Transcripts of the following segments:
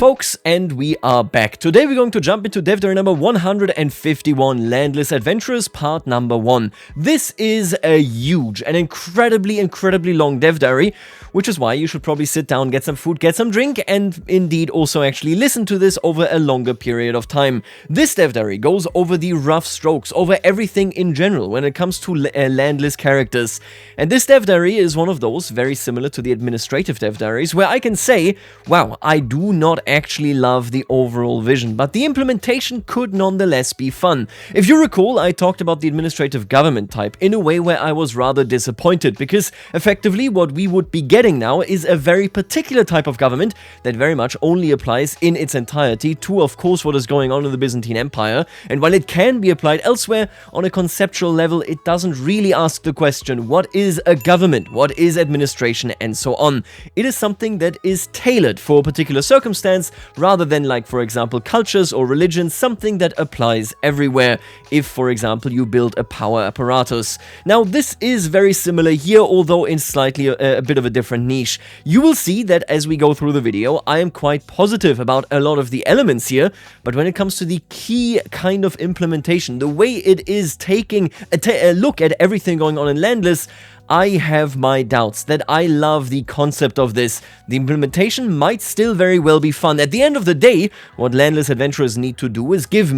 folks, and we are back. Today we're going to jump into Dev Diary number 151, Landless Adventurers Part number 1. This is a huge and incredibly long Dev Diary, which is why you should probably sit down, get some food, get some drink, and indeed also actually listen to this over a longer period of time. This Dev Diary goes over the rough strokes, over everything in general when it comes to landless characters. And this Dev Diary is one of those, very similar to the administrative Dev Diaries, where I can say, wow, I do not actually love the overall vision, but the implementation could nonetheless be fun. If you recall, I talked about the administrative government type in a way where I was rather disappointed, because effectively what we would be getting now is a very particular type of government that very much only applies in its entirety to, of course, what is going on in the Byzantine Empire, and while it can be applied elsewhere on a conceptual level, it doesn't really ask the question, what is a government, what is administration, and so on. It is something that is tailored for a particular circumstance, rather than, like, for example, cultures or religions, something that applies everywhere, if, for example, you build a power apparatus. Now, this is very similar here, although in slightly a bit of a different niche. You will see that as we go through the video, I am quite positive about a lot of the elements here, but when it comes to the key kind of implementation, the way it is taking a look at everything going on in Landless, I have my doubts that I love the concept of this. The implementation might still very well be fun. At the end of the day, what Landless Adventurers need to do is give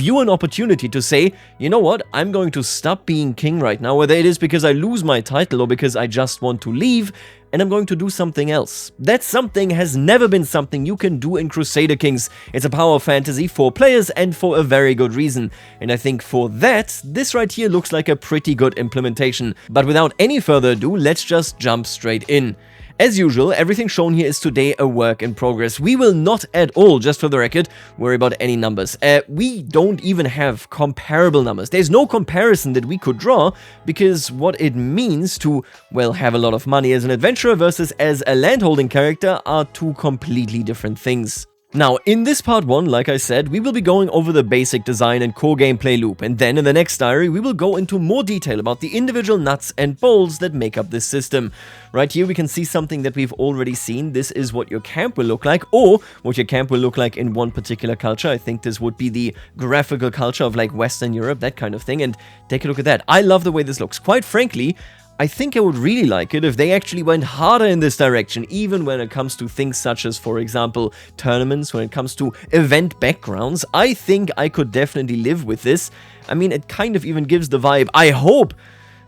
you an opportunity to say, you know what, I'm going to stop being king right now, whether it is because I lose my title or because I just want to leave, and I'm going to do something else. That something has never been something you can do in Crusader Kings. It's a power fantasy for players and for a very good reason. And I think for that, this right here looks like a pretty good implementation. But without any further ado, let's just jump straight in. As usual, everything shown here is today a work in progress. We will not at all, just for the record, worry about any numbers. We don't even have comparable numbers. There's no comparison that we could draw, because what it means to, well, have a lot of money as an adventurer versus as a landholding character are two completely different things. Now, in this part 1, like I said, we will be going over the basic design and core gameplay loop, and then in the next diary we will go into more detail about the individual nuts and bolts that make up this system. Right here we can see something that we've already seen. This is what your camp will look like, or what your camp will look like in one particular culture. I think this would be the graphical culture of like Western Europe, that kind of thing, and take a look at that. I love the way this looks. Quite frankly, I think I would really like it if they actually went harder in this direction, even when it comes to things such as, for example, tournaments, when it comes to event backgrounds. I think I could definitely live with this. I mean, it kind of even gives the vibe, I hope,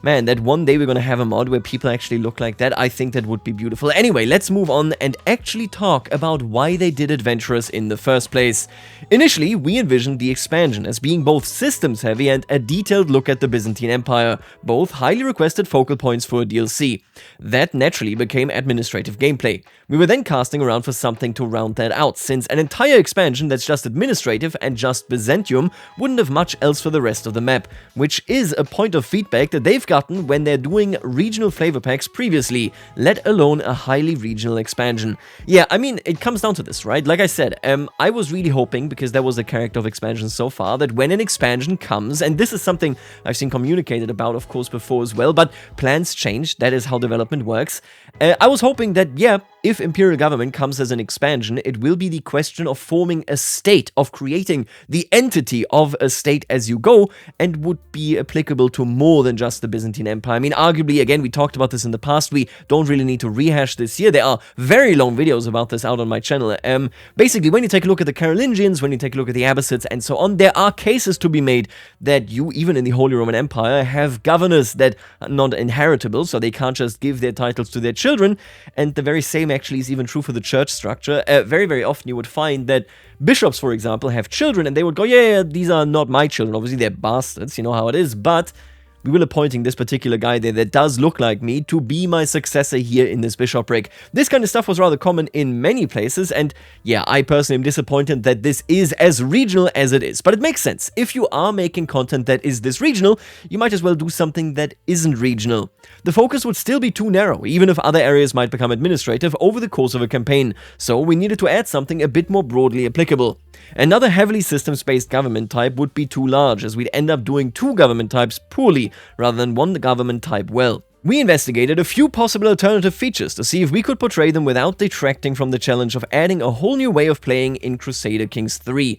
man, that one day we're gonna have a mod where people actually look like that. I think that would be beautiful. Anyway, let's move on and actually talk about why they did Adventurers in the first place. Initially, we envisioned the expansion as being both systems heavy and a detailed look at the Byzantine Empire, both highly requested focal points for a DLC. That naturally became administrative gameplay. We were then casting around for something to round that out, since an entire expansion that's just administrative and just Byzantium wouldn't have much else for the rest of the map, which is a point of feedback that they've gotten when they're doing regional flavor packs previously, let alone a highly regional expansion. Yeah, I mean, it comes down to this, right? Like I said, I was really hoping, because there was a character of expansion so far, that when an expansion comes, and this is something I've seen communicated about, of course, before as well, but plans change, that is how development works. I was hoping that, yeah, if Imperial Government comes as an expansion, it will be the question of forming a state, of creating the entity of a state as you go, and would be applicable to more than just the Byzantine Empire. I mean, arguably, again, we talked about this in the past, we don't really need to rehash this here. There are very long videos about this out on my channel. Basically, when you take a look at the Carolingians, when you take a look at the Abbasids, and so on, there are cases to be made that you, even in the Holy Roman Empire, have governors that are not inheritable, so they can't just give their titles to their children, and the very same actually is even true for the church structure. Very often you would find that bishops, for example, have children, and they would go, yeah, these are not my children, obviously they're bastards, you know how it is, but we will appointing this particular guy there that does look like me to be my successor here in this bishopric. This kind of stuff was rather common in many places, and yeah, I personally am disappointed that this is as regional as it is. But it makes sense. If you are making content that is this regional, you might as well do something that isn't regional. The focus would still be too narrow, even if other areas might become administrative over the course of a campaign, so we needed to add something a bit more broadly applicable. Another heavily systems-based government type would be too large, as we'd end up doing two government types poorly, rather than one government type well. We investigated a few possible alternative features to see if we could portray them without detracting from the challenge of adding a whole new way of playing in Crusader Kings III.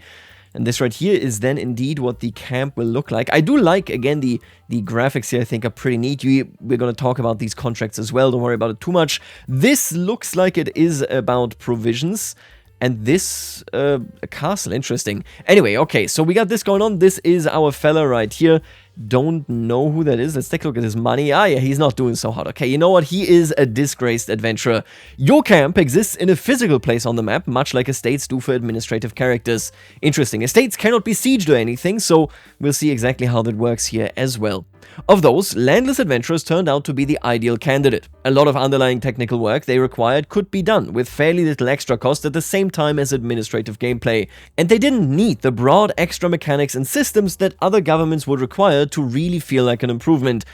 And this right here is then indeed what the camp will look like. I do like, again, the graphics here I think are pretty neat. We're going to talk about these contracts as well, don't worry about it too much. This looks like it is about provisions. And this, a castle, interesting. Anyway, okay, so we got this going on. This is our fella right here. Don't know who that is. Let's take a look at his money. Ah, yeah, he's not doing so hot. Okay, you know what? He is a disgraced adventurer. Your camp exists in a physical place on the map, much like estates do for administrative characters. Interesting. Estates cannot be sieged or anything, so we'll see exactly how that works here as well. Of those, Landless adventurers turned out to be the ideal candidate. A lot of underlying technical work they required could be done with fairly little extra cost at the same time as administrative gameplay, and they didn't need the broad extra mechanics and systems that other governments would require to really feel like an improvement.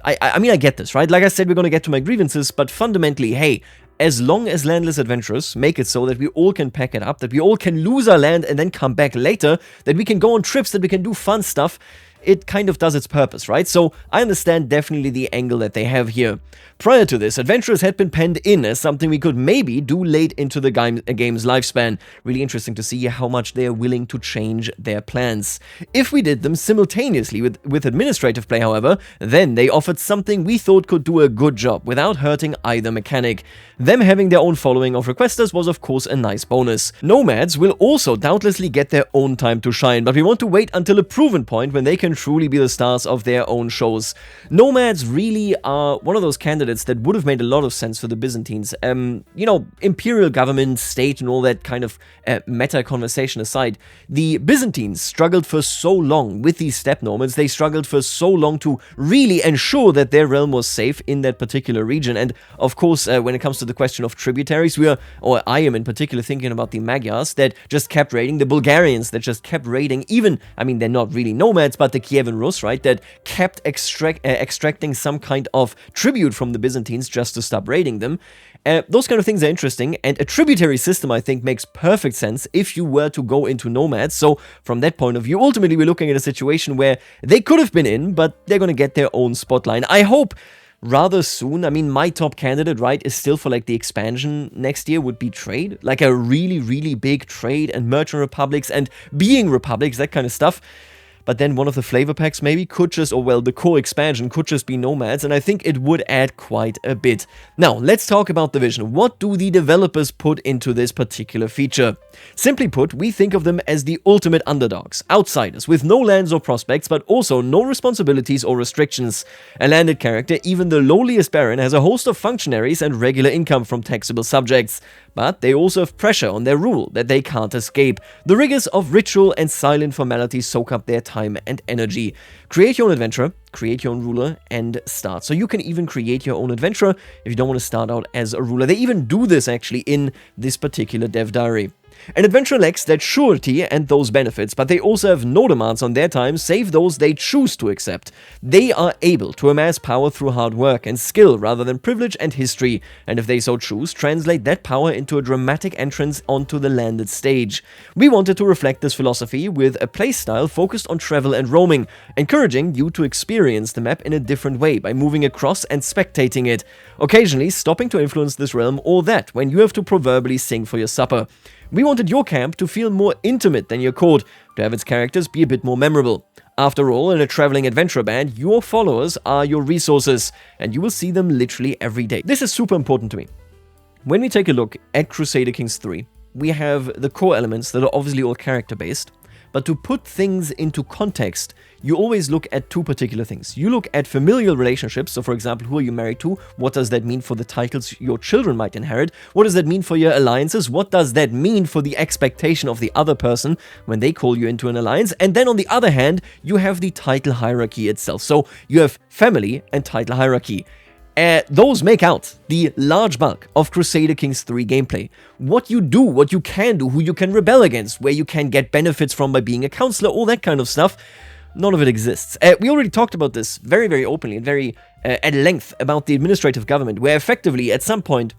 I mean, I get this, right? Like I said, we're going to get to my grievances, but fundamentally, hey, as long as Landless adventurers make it so that we all can pack it up, that we all can lose our land and then come back later, that we can go on trips, that we can do fun stuff, it kind of does its purpose, right? So I understand definitely the angle that they have here. Prior to this, adventurers had been penned in as something we could maybe do late into the game's lifespan. Really interesting to see how much they are willing to change their plans. If we did them simultaneously with administrative play, however, then they offered something we thought could do a good job without hurting either mechanic. Them having their own following of requesters was of course a nice bonus. Nomads will also doubtlessly get their own time to shine, but we want to wait until a proven point when they can truly be the stars of their own shows. Nomads really are one of those candidates that would have made a lot of sense for the Byzantines. You know, imperial government, state, and all that kind of meta conversation aside, the Byzantines struggled for so long with these steppe nomads. They struggled for so long to really ensure that their realm was safe in that particular region. And of course, when it comes to the question of tributaries, I am in particular thinking about the Magyars that just kept raiding, the Bulgarians that just kept raiding, even, I mean, they're not really nomads, but the Kievan Rus, right, that kept extracting some kind of tribute from the Byzantines just to stop raiding them. Those kind of things are interesting, and a tributary system, I think, makes perfect sense if you were to go into nomads. So from that point of view, ultimately we're looking at a situation where they could have been in, but they're going to get their own spotlight. I hope rather soon. I mean, my top candidate, right, is still for like the expansion next year would be trade, like a really, really big trade and merchant republics and being republics, that kind of stuff. But then one of the flavor packs maybe could just, or well, the core expansion could just be nomads, and I think it would add quite a bit. Now, let's talk about the vision. What do the developers put into this particular feature? Simply put, we think of them as the ultimate underdogs, outsiders, with no lands or prospects, but also no responsibilities or restrictions. A landed character, even the lowliest baron, has a host of functionaries and regular income from taxable subjects. But they also have pressure on their rule that they can't escape. The rigors of ritual and silent formalities soak up their time and energy. Create your own adventurer, create your own ruler, and start. So you can even create your own adventurer if you don't want to start out as a ruler. They even do this actually in this particular dev diary. An adventurer lacks that surety and those benefits, but they also have no demands on their time save those they choose to accept. They are able to amass power through hard work and skill rather than privilege and history, and if they so choose, translate that power into a dramatic entrance onto the landed stage. We wanted to reflect this philosophy with a playstyle focused on travel and roaming, encouraging you to experience the map in a different way by moving across and spectating it, occasionally stopping to influence this realm or that when you have to proverbially sing for your supper. We wanted your camp to feel more intimate than your court, to have its characters be a bit more memorable. After all, in a traveling adventurer band, your followers are your resources, and you will see them literally every day. This is super important to me. When we take a look at Crusader Kings III, we have the core elements that are obviously all character-based, but to put things into context, you always look at two particular things. You look at familial relationships, so for example, who are you married to? What does that mean for the titles your children might inherit? What does that mean for your alliances? What does that mean for the expectation of the other person when they call you into an alliance? And then on the other hand, you have the title hierarchy itself. So you have family and title hierarchy. Those make out the large bulk of Crusader Kings III gameplay. What you do, what you can do, who you can rebel against, where you can get benefits from by being a counselor, all that kind of stuff, none of it exists. We already talked about this very, very openly and very at length about the administrative government, where effectively at some point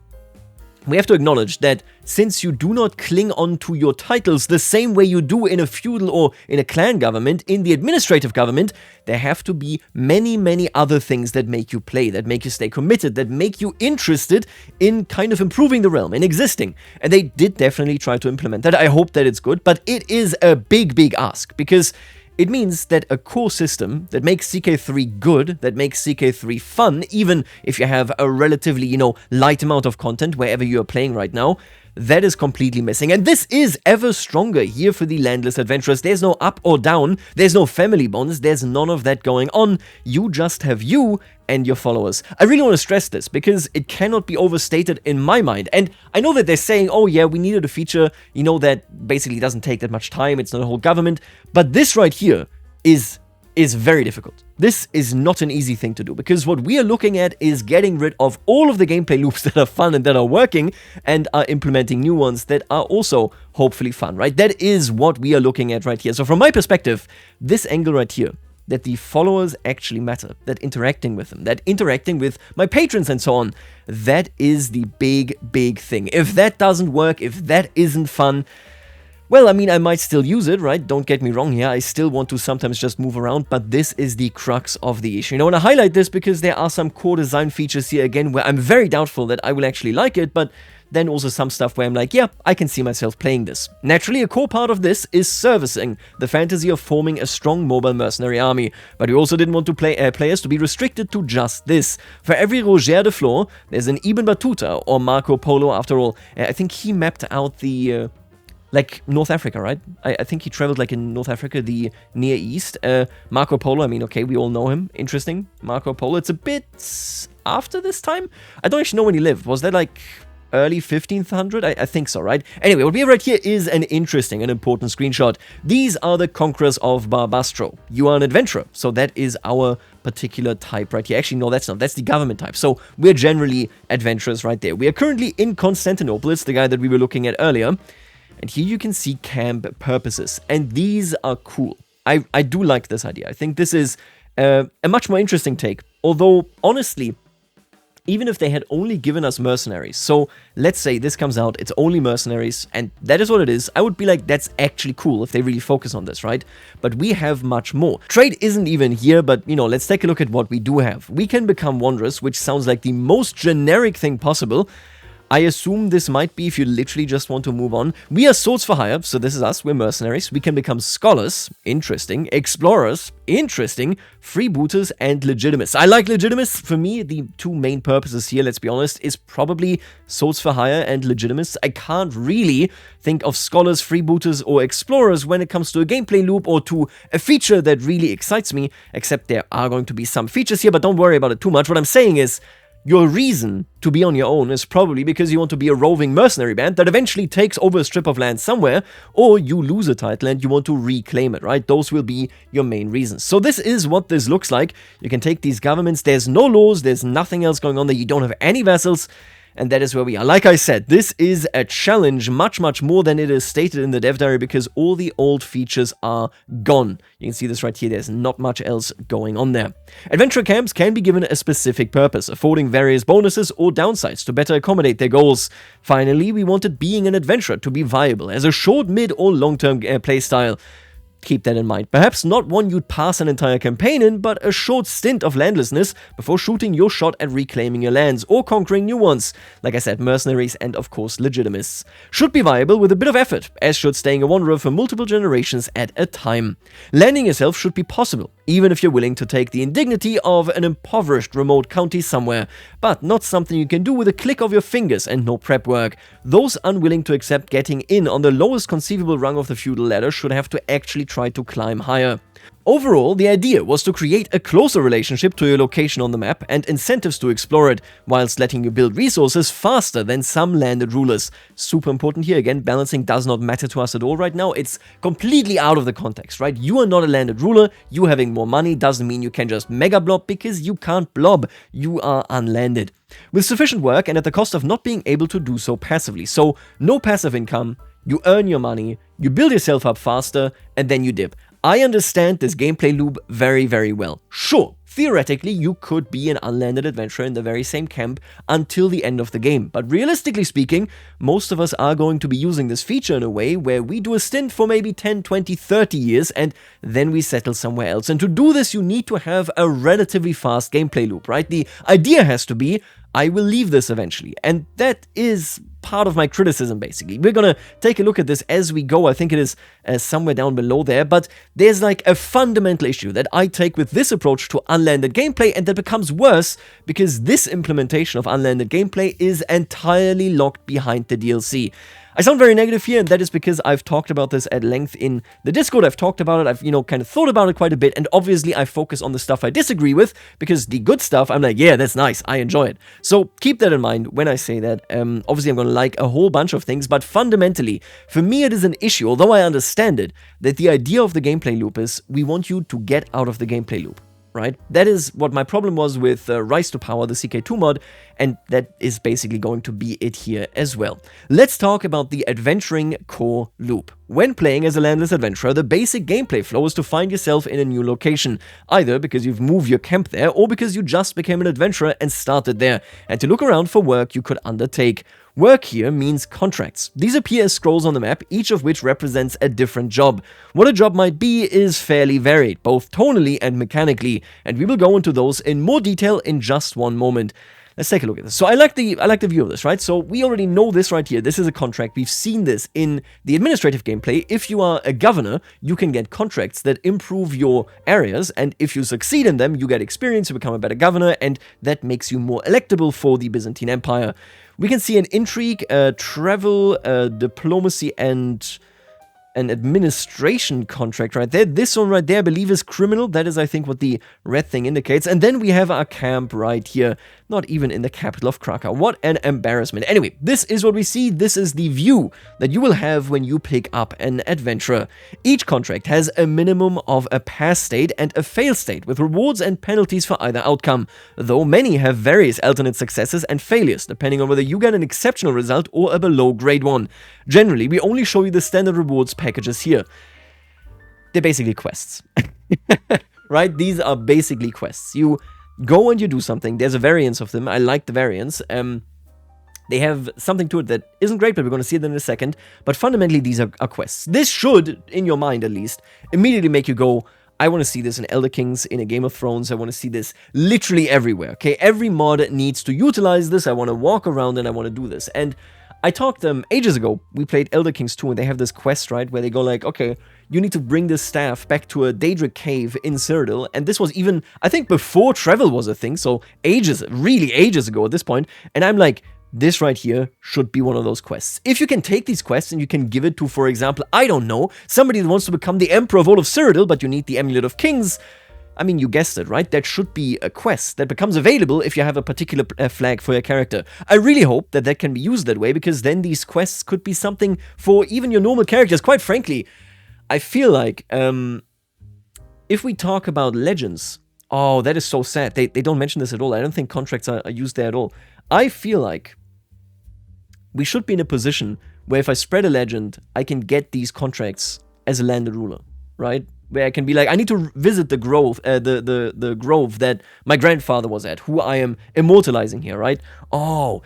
we have to acknowledge that since you do not cling on to your titles the same way you do in a feudal or in a clan government, in the administrative government, there have to be many, many other things that make you play, that make you stay committed, that make you interested in kind of improving the realm, in existing. And they did definitely try to implement that. I hope that it's good, but it is a big, big ask, because it means that a core system that makes CK3 good, that makes CK3 fun, even if you have a relatively, light amount of content wherever you are playing right now, that is completely missing. And this is ever stronger here for the Landless adventurers. There's no up or down, there's no family bonds, there's none of that going on. You just have you and your followers. I really want to stress this because it cannot be overstated in my mind. And I know that they're saying, oh yeah, we needed a feature, that basically doesn't take that much time, it's not a whole government. But this right here is very difficult. This is not an easy thing to do, because what we are looking at is getting rid of all of the gameplay loops that are fun and that are working, and are implementing new ones that are also hopefully fun, right? That is what we are looking at right here. So from my perspective, this angle right here, that the followers actually matter, that interacting with them, that interacting with my patrons and so on, that is the big, big thing. If that doesn't work, if that isn't fun, well, I mean, I might still use it, right? Don't get me wrong here. I still want to sometimes just move around, but this is the crux of the issue. And I want to highlight this because there are some core design features here again where I'm very doubtful that I will actually like it, but then also some stuff where I'm like, yeah, I can see myself playing this. Naturally, a core part of this is servicing the fantasy of forming a strong mobile mercenary army, but we also didn't want to players to be restricted to just this. For every Roger de Flor, there's an Ibn Battuta or Marco Polo. After all, I think he mapped out the North Africa, right? I think he traveled in North Africa, the Near East. Marco Polo, I mean, okay, we all know him. Interesting. Marco Polo, it's a bit after this time. I don't actually know when he lived. Was that early 1500? I think so, right? Anyway, what we have right here is an interesting and important screenshot. These are the conquerors of Barbastro. You are an adventurer, so that is our particular type right here. Actually, no, that's not. That's the government type. So we're generally adventurers right there. We are currently in Constantinople. It's the guy that we were looking at earlier. And here you can see camp purposes, and these are cool. I do like this idea. I think this is a much more interesting take, although honestly, even if they had only given us mercenaries, so let's say this comes out, it's only mercenaries, and that is what it is, I would be like, that's actually cool if they really focus on this, right? But we have much more. Trade isn't even here, but let's take a look at what we do have. We can become wanderers, which sounds like the most generic thing possible. I assume this might be if you literally just want to move on. We are swords for hire, so this is us, we're mercenaries. We can become scholars, interesting, explorers, interesting, freebooters, and legitimists. I like legitimists. For me, the two main purposes here, let's be honest, is probably swords for hire and legitimists. I can't really think of scholars, freebooters, or explorers when it comes to a gameplay loop or to a feature that really excites me, except there are going to be some features here, but don't worry about it too much. What I'm saying is, your reason to be on your own is probably because you want to be a roving mercenary band that eventually takes over a strip of land somewhere, or you lose a title and you want to reclaim it, right? Those will be your main reasons. So this is what this looks like. You can take these governments, there's no laws, there's nothing else going on there, you don't have any vassals, and that is where we are. Like I said, this is a challenge much, much more than it is stated in the dev diary because all the old features are gone. You can see this right here, there's not much else going on there. Adventure camps can be given a specific purpose, affording various bonuses or downsides to better accommodate their goals. Finally, we wanted being an adventurer to be viable as a short, mid, or long-term playstyle. Keep that in mind. Perhaps not one you'd pass an entire campaign in, but a short stint of landlessness before shooting your shot at reclaiming your lands or conquering new ones. Like I said, mercenaries and of course legitimists. Should be viable with a bit of effort, as should staying a wanderer for multiple generations at a time. Landing yourself should be possible, even if you're willing to take the indignity of an impoverished remote county somewhere, but not something you can do with a click of your fingers and no prep work. Those unwilling to accept getting in on the lowest conceivable rung of the feudal ladder should have to actually try to climb higher. Overall, the idea was to create a closer relationship to your location on the map and incentives to explore it, whilst letting you build resources faster than some landed rulers. Super important here, again, balancing does not matter to us at all right now, it's completely out of the context, right? You are not a landed ruler, you having more money doesn't mean you can just mega blob because you can't blob, you are unlanded. With sufficient work and at the cost of not being able to do so passively, so no passive income, you earn your money, you build yourself up faster, and then you dip. I understand this gameplay loop very, very well. Sure, theoretically, you could be an unlanded adventurer in the very same camp until the end of the game. But realistically speaking, most of us are going to be using this feature in a way where we do a stint for maybe 10, 20, 30 years and then we settle somewhere else. And to do this, you need to have a relatively fast gameplay loop, right? The idea has to be, I will leave this eventually. And that is part of my criticism, basically. We're gonna take a look at this as we go. I think it is somewhere down below there, but there's like a fundamental issue that I take with this approach to unlanded gameplay, and that becomes worse because this implementation of unlanded gameplay is entirely locked behind the DLC. I sound very negative here, and that is because I've talked about this at length in the Discord. I've talked about it, I've, kind of thought about it quite a bit, and obviously I focus on the stuff I disagree with, because the good stuff, I'm like, yeah, that's nice, I enjoy it. So keep that in mind when I say that. Obviously I'm going to like a whole bunch of things, but fundamentally, for me it is an issue, although I understand it, that the idea of the gameplay loop is we want you to get out of the gameplay loop. Right? That is what my problem was with Rise to Power, the CK2 mod, and that is basically going to be it here as well. Let's talk about the adventuring core loop. When playing as a landless adventurer, the basic gameplay flow is to find yourself in a new location, either because you've moved your camp there or because you just became an adventurer and started there, and to look around for work you could undertake. Work here means contracts. These appear as scrolls on the map, each of which represents a different job. What a job might be is fairly varied, both tonally and mechanically, and we will go into those in more detail in just one moment. Let's take a look at this. So I like the view of this, right? So we already know this right here. This is a contract. We've seen this in the administrative gameplay. If you are a governor, you can get contracts that improve your areas, and if you succeed in them, you get experience, you become a better governor, and that makes you more electable for the Byzantine Empire. We can see an intrigue, travel, diplomacy, and an administration contract right there. This one right there, I believe, is criminal. That is, I think, what the red thing indicates. And then we have our camp right here. Not even in the capital of Krakow. What an embarrassment. Anyway, this is what we see. This is the view that you will have when you pick up an adventurer. Each contract has a minimum of a pass state and a fail state, with rewards and penalties for either outcome, though many have various alternate successes and failures, depending on whether you get an exceptional result or a below grade one. Generally, we only show you the standard rewards packages here. They're basically quests. Right? These are basically quests. You go and you do something. There's a variance of them. I like the variance. They have something to it that isn't great, but we're going to see it in a second. But fundamentally, these are quests. This should, in your mind at least, immediately make you go, I want to see this in Elder Kings, in a Game of Thrones. I want to see this literally everywhere. Okay, every mod needs to utilize this. I want to walk around and I want to do this. And I talked ages ago, we played Elder Kings 2, and they have this quest, right, where they go like, okay, you need to bring this staff back to a Daedric cave in Cyrodiil, and this was even, I think, before travel was a thing, so ages, really ages ago at this point, and I'm like, this right here should be one of those quests. If you can take these quests and you can give it to, for example, I don't know, somebody that wants to become the Emperor of all of Cyrodiil, but you need the Amulet of Kings, I mean, you guessed it, right? That should be a quest that becomes available if you have a particular flag for your character. I really hope that that can be used that way, because then these quests could be something for even your normal characters. Quite frankly, I feel like if we talk about legends, oh, that is so sad. They don't mention this at all. I don't think contracts are used there at all. I feel like we should be in a position where if I spread a legend, I can get these contracts as a landed ruler, right? Where I can be like, I need to visit the grove, the grove that my grandfather was at, who I am immortalizing here, right? Oh,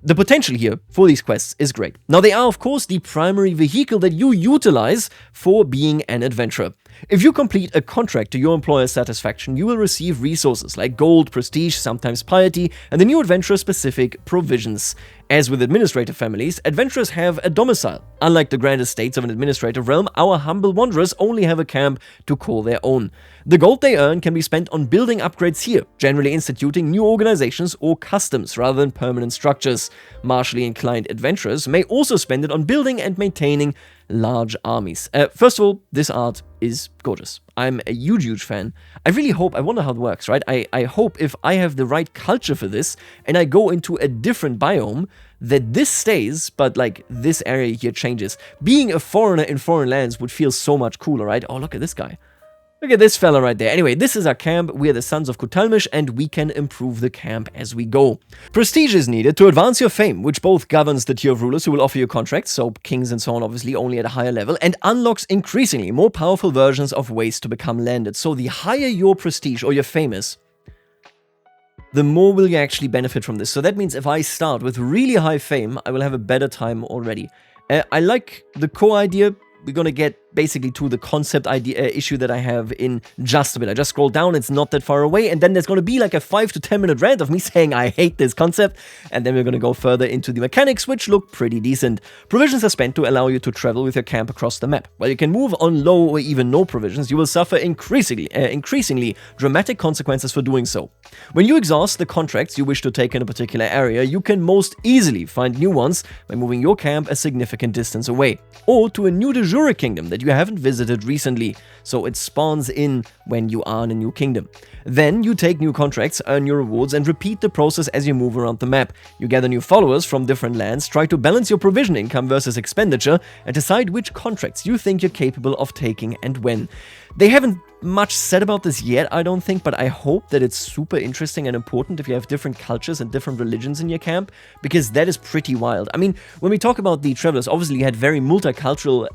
the potential here for these quests is great. Now, they are, of course, the primary vehicle that you utilize for being an adventurer. If you complete a contract to your employer's satisfaction, you will receive resources like gold, prestige, sometimes piety, and the new adventurer-specific provisions. As with administrative families, adventurers have a domicile. Unlike the grand estates of an administrative realm, our humble wanderers only have a camp to call their own. The gold they earn can be spent on building upgrades here, generally instituting new organizations or customs rather than permanent structures. Martially inclined adventurers may also spend it on building and maintaining large armies. First of all, this art is gorgeous. I'm a huge fan. I really hope, I wonder how it works, right? I hope if I have the right culture for this and I go into a different biome, that this stays, but like this area here changes. Being a foreigner in foreign lands would feel so much cooler, right? Oh, look at this guy. Look at this fella right there. Anyway, this is our camp. We are the Sons of Kutalmish, and we can improve the camp as we go. Prestige is needed to advance your fame, which both governs the tier of rulers who will offer you contracts, so kings and so on, obviously, only at a higher level, and unlocks increasingly more powerful versions of ways to become landed. So the higher your prestige or your fame is, the more will you actually benefit from this. So that means if I start with really high fame, I will have a better time already. I like the core idea. We're gonna get basically to the concept idea issue that I have in just a bit. I just scroll down, it's not that far away, and then there's gonna be like a 5 to 10 minute rant of me saying I hate this concept, and then we're gonna go further into the mechanics, which look pretty decent. Provisions are spent to allow you to travel with your camp across the map. While you can move on low or even no provisions, you will suffer increasingly dramatic consequences for doing so. When you exhaust the contracts you wish to take in a particular area, you can most easily find new ones by moving your camp a significant distance away, or to a new de jure kingdom that you haven't visited recently, so it spawns in when you are in a new kingdom. Then you take new contracts, earn your rewards, and repeat the process as you move around the map. You gather new followers from different lands, try to balance your provision income versus expenditure, and decide which contracts you think you're capable of taking and when. They haven't much said about this yet, I don't think, but I hope that it's super interesting and important if you have different cultures and different religions in your camp, because that is pretty wild. I mean, when we talk about the Travelers, obviously you had very multicultural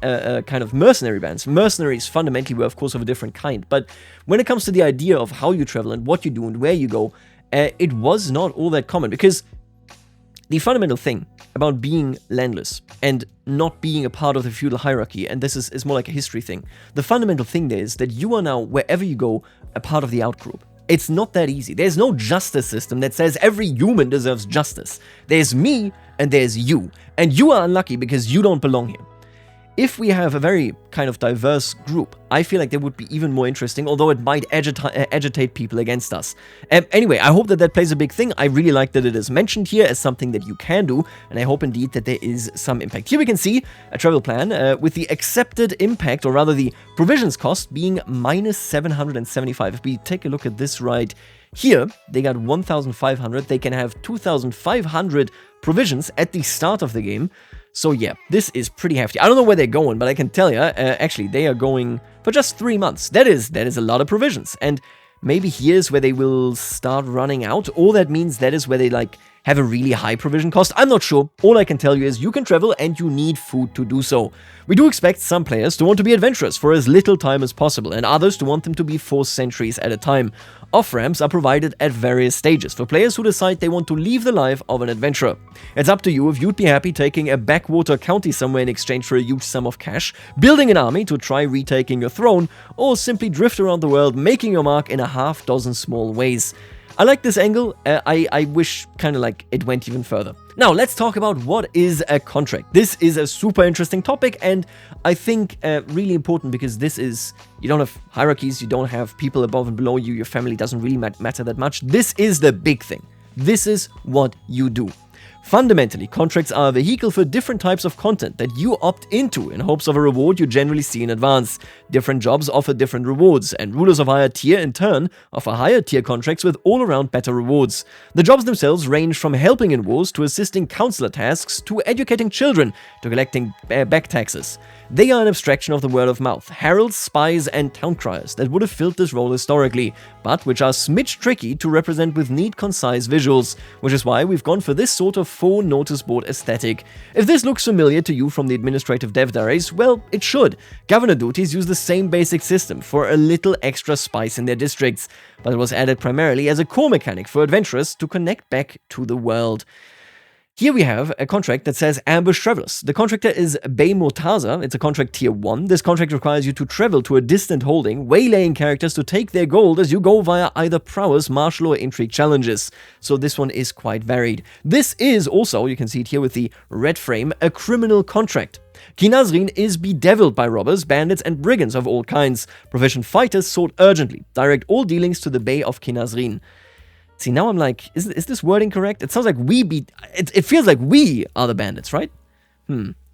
kind of mercenary bands. Mercenaries fundamentally were, of course, of a different kind, but when it comes to the idea of how you travel and what you do and where you go, it was not all that common, because the fundamental thing about being landless and not being a part of the feudal hierarchy, and this is more like a history thing, the fundamental thing there is that you are now, wherever you go, a part of the outgroup. It's not that easy. There's no justice system that says every human deserves justice. There's me and there's you, and you are unlucky because you don't belong here. If we have a very kind of diverse group, I feel like that would be even more interesting, although it might agitate people against us. Anyway, I hope that plays a big thing. I really like that it is mentioned here as something that you can do, and I hope indeed that there is some impact. Here we can see a travel plan with the accepted impact, or rather the provisions cost, being minus 775. If we take a look at this right here, they got 1,500. They can have 2,500 provisions at the start of the game. So yeah, this is pretty hefty. I don't know where they're going, but I can tell you, actually, they are going for just 3 months. That is a lot of provisions. And maybe here's where they will start running out, or that means that is where they like have a really high provision cost. I'm not sure. All I can tell you is you can travel and you need food to do so. We do expect some players to want to be adventurous for as little time as possible, and others to want them to be for centuries at a time. Off-ramps are provided at various stages for players who decide they want to leave the life of an adventurer. It's up to you if you'd be happy taking a backwater county somewhere in exchange for a huge sum of cash, building an army to try retaking your throne, or simply drift around the world making your mark in a half dozen small ways. I like this angle. I wish kind of like it went even further. Now, let's talk about what is a contract. This is a super interesting topic, and I think really important, because this is, you don't have hierarchies, you don't have people above and below you, your family doesn't really matter that much. This is the big thing. This is what you do. Fundamentally, contracts are a vehicle for different types of content that you opt into in hopes of a reward you generally see in advance. Different jobs offer different rewards, and rulers of higher tier in turn offer higher tier contracts with all-around better rewards. The jobs themselves range from helping in wars to assisting councillor tasks to educating children to collecting back taxes. They are an abstraction of the word of mouth, heralds, spies, and town criers that would have filled this role historically, but which are smidge tricky to represent with neat, concise visuals, which is why we've gone for this sort of 4 notice board aesthetic. If this looks familiar to you from the administrative dev diaries, well, it should. Governor duties use the same basic system for a little extra spice in their districts, but it was added primarily as a core mechanic for adventurers to connect back to the world. Here we have a contract that says Ambush Travelers. The contractor is Bey Murtaza. It's a contract tier 1. This contract requires you to travel to a distant holding, waylaying characters to take their gold as you go via either prowess, martial, or intrigue challenges. So this one is quite varied. This is also, you can see it here with the red frame, a criminal contract. Kinazrin is bedeviled by robbers, bandits, and brigands of all kinds. Proficient fighters sought urgently. Direct all dealings to the Bey of Kinazrin. See, now I'm like, is this wording correct? It sounds like it feels like we are the bandits, right?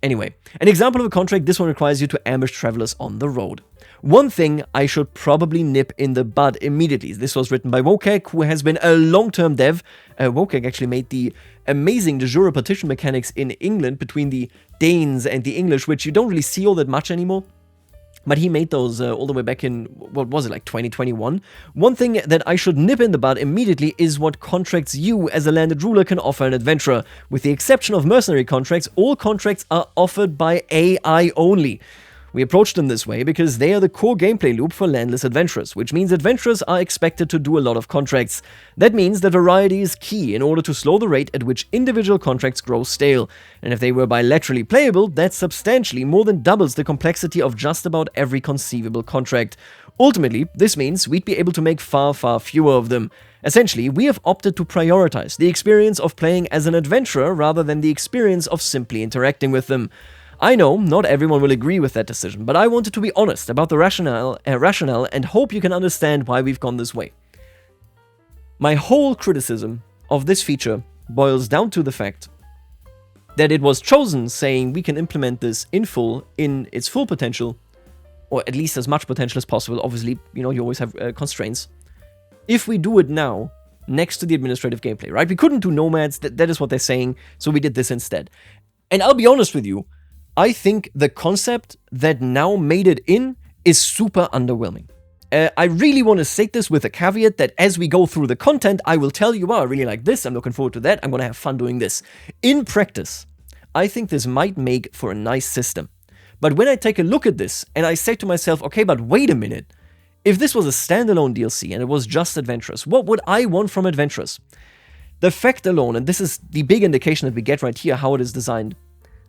Anyway, an example of a contract, this one requires you to ambush travelers on the road. One thing I should probably nip in the bud immediately. This was written by Wokek, who has been a long-term dev. Wokek actually made the amazing de jure partition mechanics in England between the Danes and the English, which you don't really see all that much anymore. But he made those all the way back in, what was it, like 2021? One thing that I should nip in the bud immediately is what contracts you as a landed ruler can offer an adventurer. With the exception of mercenary contracts, all contracts are offered by AI only. We approached them this way because they are the core gameplay loop for landless adventurers, which means adventurers are expected to do a lot of contracts. That means that variety is key in order to slow the rate at which individual contracts grow stale, and if they were bilaterally playable, that substantially more than doubles the complexity of just about every conceivable contract. Ultimately, this means we'd be able to make far fewer of them. Essentially, we have opted to prioritize the experience of playing as an adventurer rather than the experience of simply interacting with them. I know not everyone will agree with that decision, but I wanted to be honest about the rationale and hope you can understand why we've gone this way. My whole criticism of this feature boils down to the fact that it was chosen saying we can implement this in full, in its full potential, or at least as much potential as possible. Obviously, you always have constraints. If we do it now, next to the administrative gameplay, right? We couldn't do nomads, that is what they're saying, so we did this instead. And I'll be honest with you, I think the concept that now made it in is super underwhelming. I really want to state this with a caveat that as we go through the content, I will tell you, I really like this, I'm looking forward to that, I'm going to have fun doing this. In practice, I think this might make for a nice system. But when I take a look at this and I say to myself, okay, but wait a minute, if this was a standalone DLC and it was just adventurers, what would I want from adventurers? The fact alone, and this is the big indication that we get right here, how it is designed,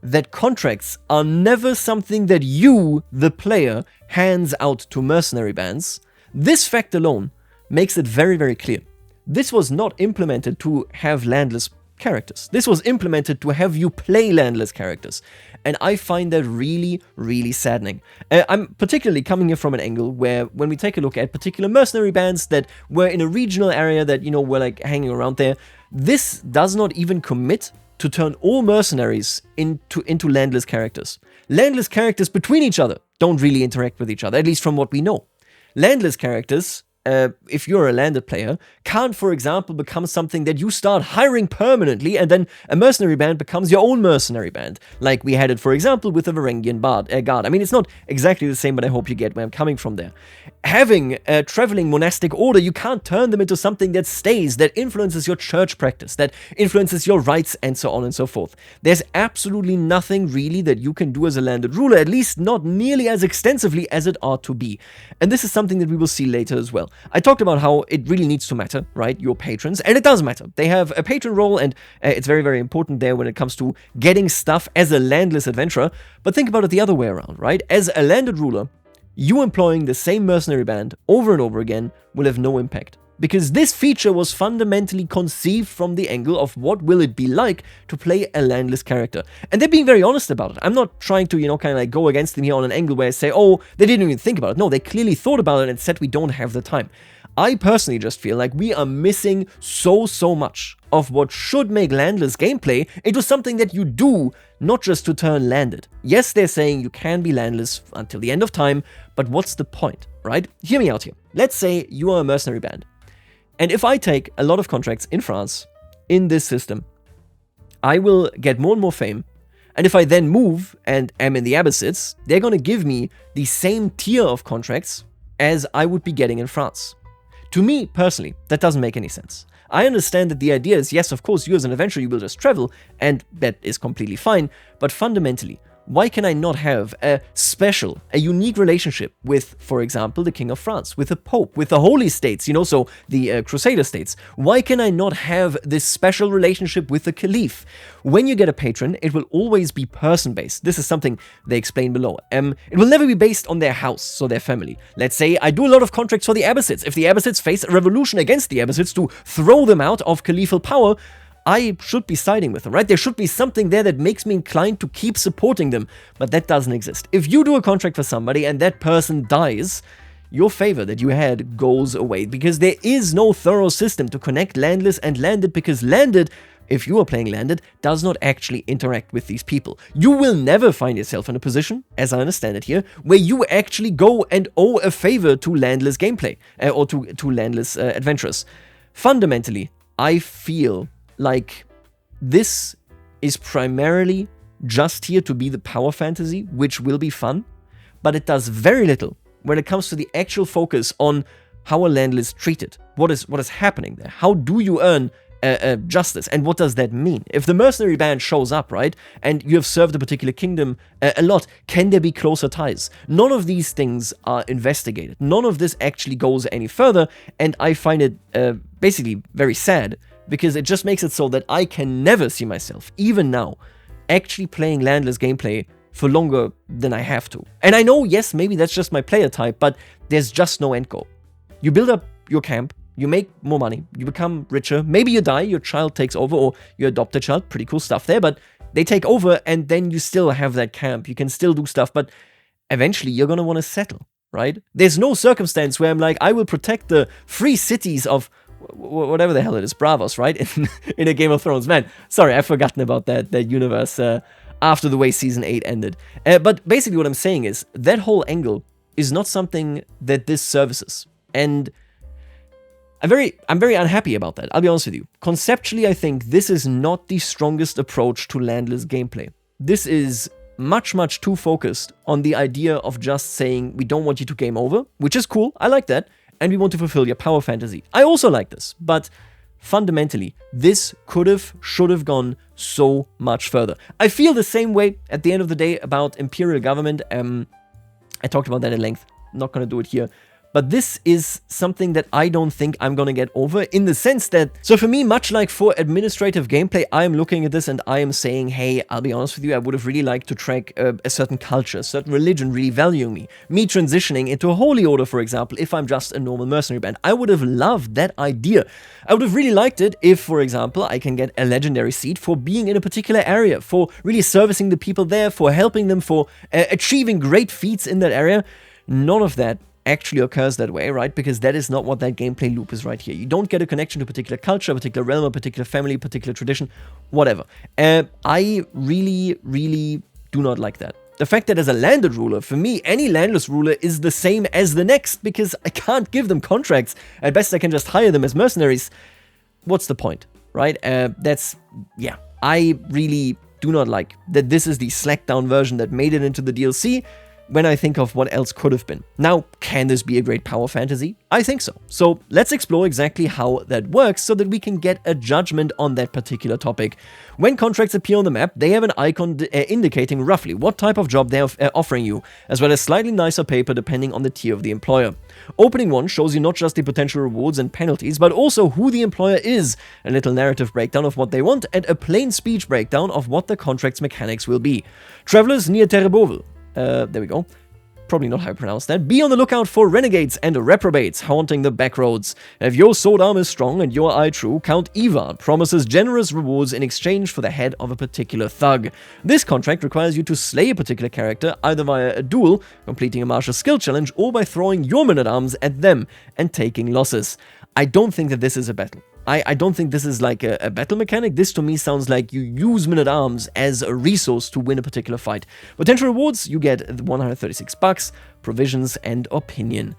that contracts are never something that you, the player, hands out to mercenary bands, this fact alone makes it very clear. This was not implemented to have landless characters. This was implemented to have you play landless characters. And I find that really saddening. I'm particularly coming here from an angle where when we take a look at particular mercenary bands that were in a regional area that, were like hanging around there, this does not even commit to turn all mercenaries into landless characters. Landless characters between each other don't really interact with each other, at least from what we know. Landless characters, if you're a landed player, can't, for example, become something that you start hiring permanently and then a mercenary band becomes your own mercenary band, like we had it, for example, with the Varangian guard. I mean, it's not exactly the same, but I hope you get where I'm coming from there. Having a traveling monastic order, you can't turn them into something that stays, that influences your church practice, that influences your rights, and so on and so forth. There's absolutely nothing really that you can do as a landed ruler, at least not nearly as extensively as it ought to be. And this is something that we will see later as well. I talked about how it really needs to matter, right? Your patrons, and it does matter. They have a patron role, and it's very important there when it comes to getting stuff as a landless adventurer. But think about it the other way around, right? As a landed ruler, you employing the same mercenary band over and over again will have no impact. Because this feature was fundamentally conceived from the angle of what will it be like to play a landless character. And they're being very honest about it. I'm not trying to, kind of like go against them here on an angle where I say, oh, they didn't even think about it. No, they clearly thought about it and said we don't have the time. I personally just feel like we are missing so much of what should make landless gameplay into something that you do, not just to turn landed. Yes, they're saying you can be landless until the end of time, but what's the point, right? Hear me out here. Let's say you are a mercenary band. And if I take a lot of contracts in France, in this system, I will get more and more fame. And if I then move and am in the Abbasids, they're going to give me the same tier of contracts as I would be getting in France. To me, personally, that doesn't make any sense. I understand that the idea is, yes, of course, you as an adventurer, you will just travel, and that is completely fine, but fundamentally, why can I not have a unique relationship with, for example, the King of France, with the Pope, with the Holy States, so the Crusader states? Why can I not have this special relationship with the Caliph? When you get a patron, it will always be person-based. This is something they explain below. It will never be based on their house, so their family. Let's say I do a lot of contracts for the Abbasids. If the Abbasids face a revolution against the Abbasids to throw them out of caliphal power, I should be siding with them, right? There should be something there that makes me inclined to keep supporting them, but that doesn't exist. If you do a contract for somebody and that person dies, your favor that you had goes away, because there is no thorough system to connect landless and landed, because landed, if you are playing landed, does not actually interact with these people. You will never find yourself in a position, as I understand it here, where you actually go and owe a favor to landless gameplay, or to landless adventurers. Fundamentally, I feel like this is primarily just here to be the power fantasy, which will be fun, but it does very little when it comes to the actual focus on how a landless is treated. What is happening there? How do you earn justice. And what does that mean? If the mercenary band shows up, right, and you have served a particular kingdom a lot, can there be closer ties? None of these things are investigated. None of this actually goes any further, and I find it basically very sad, because it just makes it so that I can never see myself, even now, actually playing Landless gameplay for longer than I have to. And I know, yes, maybe that's just my player type, but there's just no end goal. You build up your camp, you make more money, you become richer, maybe you die, your child takes over, or you adopt a child, pretty cool stuff there, but they take over, and then you still have that camp, you can still do stuff, but eventually you're gonna want to settle, right? There's no circumstance where I'm like, I will protect the free cities of whatever the hell it is, Bravos, right? In a Game of Thrones. Man, sorry, I've forgotten about that universe after the way Season 8 ended. But basically what I'm saying is, that whole angle is not something that this services. And I'm very unhappy about that, I'll be honest with you. Conceptually, I think this is not the strongest approach to Landless gameplay. This is much, much too focused on the idea of just saying, we don't want you to game over, which is cool, I like that, and we want to fulfill your power fantasy. I also like this, but fundamentally, this could have, should have gone so much further. I feel the same way at the end of the day about Imperial Government. I talked about that at length, not gonna do it here. But this is something that I don't think I'm gonna get over, in the sense that, so for me, much like for administrative gameplay, I am looking at this and I am saying, hey, I'll be honest with you, I would have really liked to track a certain culture, a certain religion really valuing me. Me transitioning into a holy order, for example, if I'm just a normal mercenary band. I would have loved that idea. I would have really liked it if, for example, I can get a legendary seat for being in a particular area, for really servicing the people there, for helping them, for achieving great feats in that area. None of that actually occurs that way, right? Because that is not what that gameplay loop is right here. You don't get a connection to a particular culture, a particular realm, a particular family, a particular tradition, whatever. I really, really do not like that. The fact that as a landed ruler, for me, any landless ruler is the same as the next, because I can't give them contracts. At best, I can just hire them as mercenaries. What's the point, right? Yeah, I really do not like that this is the slacked down version that made it into the DLC, when I think of what else could have been. Now, can this be a great power fantasy? I think so. So let's explore exactly how that works so that we can get a judgment on that particular topic. When contracts appear on the map, they have an icon indicating roughly what type of job they are offering you, as well as slightly nicer paper depending on the tier of the employer. Opening 1 shows you not just the potential rewards and penalties, but also who the employer is, a little narrative breakdown of what they want, and a plain speech breakdown of what the contract's mechanics will be. Travelers near Terebovel. There we go. Probably not how I pronounce that. Be on the lookout for renegades and reprobates haunting the backroads. If your sword arm is strong and your eye true, Count Ivan promises generous rewards in exchange for the head of a particular thug. This contract requires you to slay a particular character either via a duel, completing a martial skill challenge, or by throwing your men-at-arms at them and taking losses. I don't think that this is a battle. I don't think this is like a battle mechanic. This to me sounds like you use men-at-arms as a resource to win a particular fight. Potential rewards, you get $136, provisions, and opinion.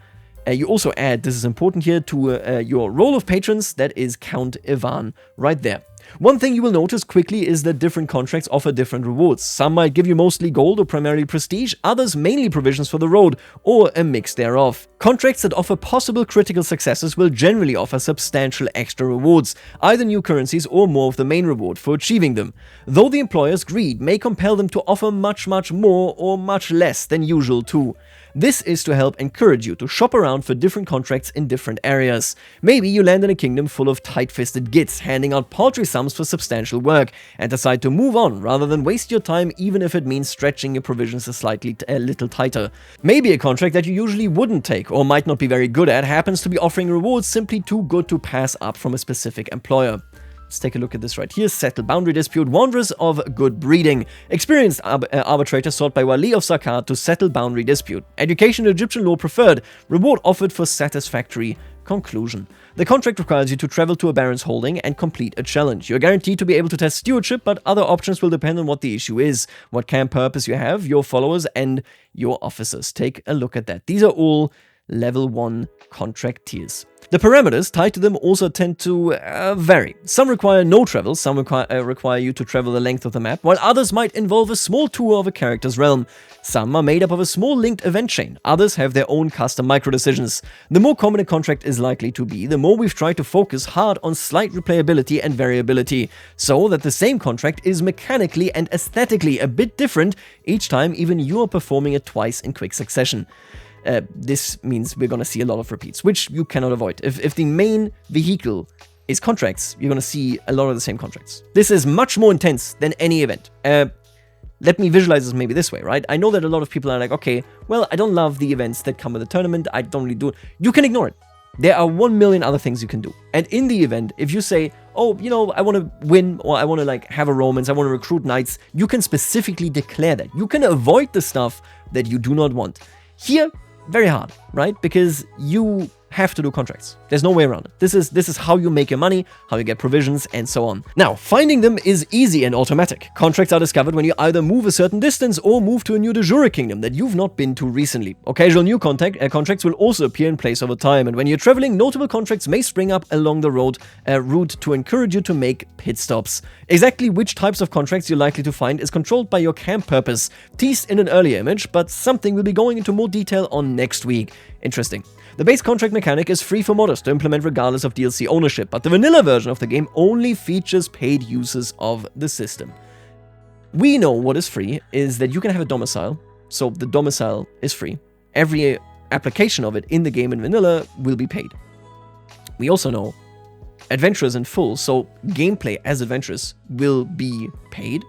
You also add, this is important here, to your roll of patrons, that is Count Ivan right there. One thing you will notice quickly is that different contracts offer different rewards. Some might give you mostly gold or primarily prestige, others mainly provisions for the road, or a mix thereof. Contracts that offer possible critical successes will generally offer substantial extra rewards, either new currencies or more of the main reward for achieving them, though the employer's greed may compel them to offer much more or much less than usual too. This is to help encourage you to shop around for different contracts in different areas. Maybe you land in a kingdom full of tight-fisted gits, handing out paltry sums for substantial work, and decide to move on rather than waste your time, even if it means stretching your provisions a little tighter. Maybe a contract that you usually wouldn't take or might not be very good at happens to be offering rewards simply too good to pass up from a specific employer. Let's take a look at this right here. Settle boundary dispute. Wanderers of good breeding. Experienced arbitrator sought by Wali of Saqqat to settle boundary dispute. Education in Egyptian law preferred. Reward offered for satisfactory conclusion. The contract requires you to travel to a baron's holding and complete a challenge. You're guaranteed to be able to test stewardship, but other options will depend on what the issue is, what camp purpose you have, your followers, and your officers. Take a look at that. These are all level 1 contract tiers. The parameters tied to them also tend to vary. Some require no travel, some require you to travel the length of the map, while others might involve a small tour of a character's realm. Some are made up of a small linked event chain, others have their own custom micro-decisions. The more common a contract is likely to be, the more we've tried to focus hard on slight replayability and variability, so that the same contract is mechanically and aesthetically a bit different each time even you are performing it twice in quick succession. This means we're going to see a lot of repeats, which you cannot avoid. If the main vehicle is contracts, you're going to see a lot of the same contracts. This is much more intense than any event. Let me visualize this maybe this way, right? I know that a lot of people are like, okay, well, I don't love the events that come with the tournament. I don't really do it. You can ignore it. There are 1 million other things you can do. And in the event, if you say, oh, you know, I want to win, or I want to like have a romance, I want to recruit knights, you can specifically declare that. You can avoid the stuff that you do not want. Here, very hard, right? Because you have to do contracts. There's no way around it. This is how you make your money, how you get provisions, and so on. Now, finding them is easy and automatic. Contracts are discovered when you either move a certain distance or move to a new de jure kingdom that you've not been to recently. Occasional new contracts will also appear in place over time, and when you're traveling, notable contracts may spring up along the route to encourage you to make pit stops. Exactly which types of contracts you're likely to find is controlled by your camp purpose, teased in an earlier image, but something we'll be going into more detail on next week. Interesting. The base contract mechanic is free for modders to implement regardless of DLC ownership, but the vanilla version of the game only features paid uses of the system. We know what is free is that you can have a domicile, so the domicile is free. Every application of it in the game in vanilla will be paid. We also know adventurers in full, so gameplay as adventurers will be paid.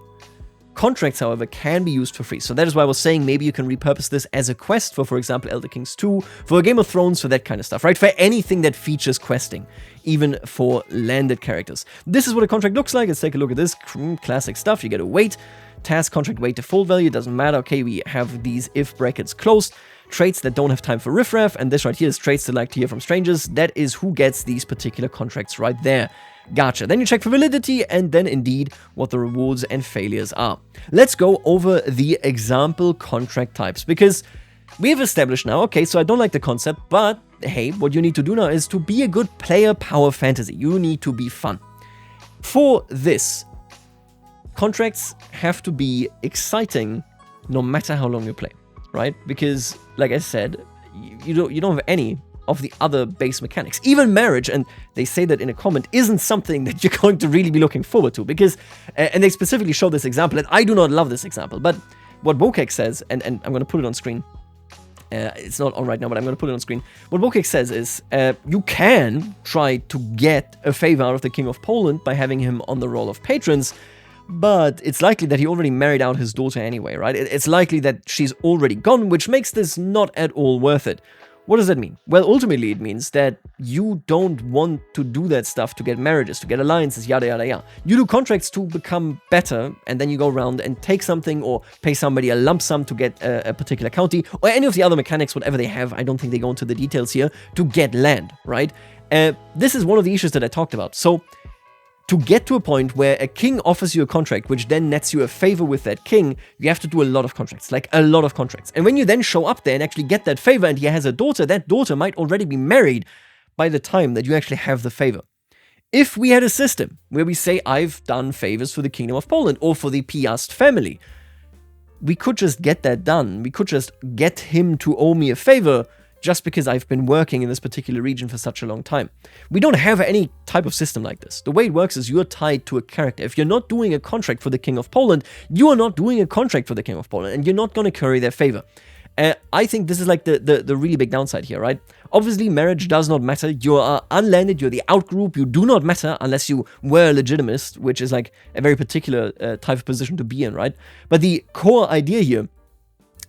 Contracts, however, can be used for free, so that is why I was saying maybe you can repurpose this as a quest for example, Elder Kings 2, for a Game of Thrones, for that kind of stuff, right? For anything that features questing, even for landed characters. This is what a contract looks like. Let's take a look at this. Classic stuff. You get a wait, task, contract, wait, default value, doesn't matter. Okay, we have these if brackets closed. Traits that don't have time for riffraff, and this right here is traits that like to hear from strangers. That is who gets these particular contracts right there. Gotcha. Then you check for validity, and then indeed what the rewards and failures are. Let's go over the example contract types, because we have established now, okay, so I don't like the concept, but hey, what you need to do now is to be a good player power fantasy. You need to be fun. For this, contracts have to be exciting no matter how long you play, right? Because, like I said, you don't have any of the other base mechanics. Even marriage, and they say that in a comment, isn't something that you're going to really be looking forward to, because, and they specifically show this example, and I do not love this example, but what Wokek says, and I'm going to put it on screen, it's not on right now, but I'm going to put it on screen. What Wokek says is, you can try to get a favor out of the King of Poland by having him on the roll of patrons, but it's likely that he already married out his daughter anyway, right? It's likely that she's already gone, which makes this not at all worth it. What does that mean? Well, ultimately it means that you don't want to do that stuff to get marriages, to get alliances, yada yada yada. You do contracts to become better, and then you go around and take something or pay somebody a lump sum to get a particular county, or any of the other mechanics, whatever they have. I don't think they go into the details here, to get land, right? This is one of the issues that I talked about. So, to get to a point where a king offers you a contract, which then nets you a favor with that king, you have to do a lot of contracts, like a lot of contracts. And when you then show up there and actually get that favor and he has a daughter, that daughter might already be married by the time that you actually have the favor. If we had a system where we say, I've done favors for the Kingdom of Poland or for the Piast family, we could just get that done. We could just get him to owe me a favor just because I've been working in this particular region for such a long time. We don't have any type of system like this. The way it works is you're tied to a character. If you're not doing a contract for the King of Poland, you are not doing a contract for the King of Poland, and you're not going to curry their favor. I think this is like the really big downside here, right? Obviously, marriage does not matter. You are unlanded, you're the outgroup, you do not matter unless you were a legitimist, which is like a very particular type of position to be in, right? But the core idea here,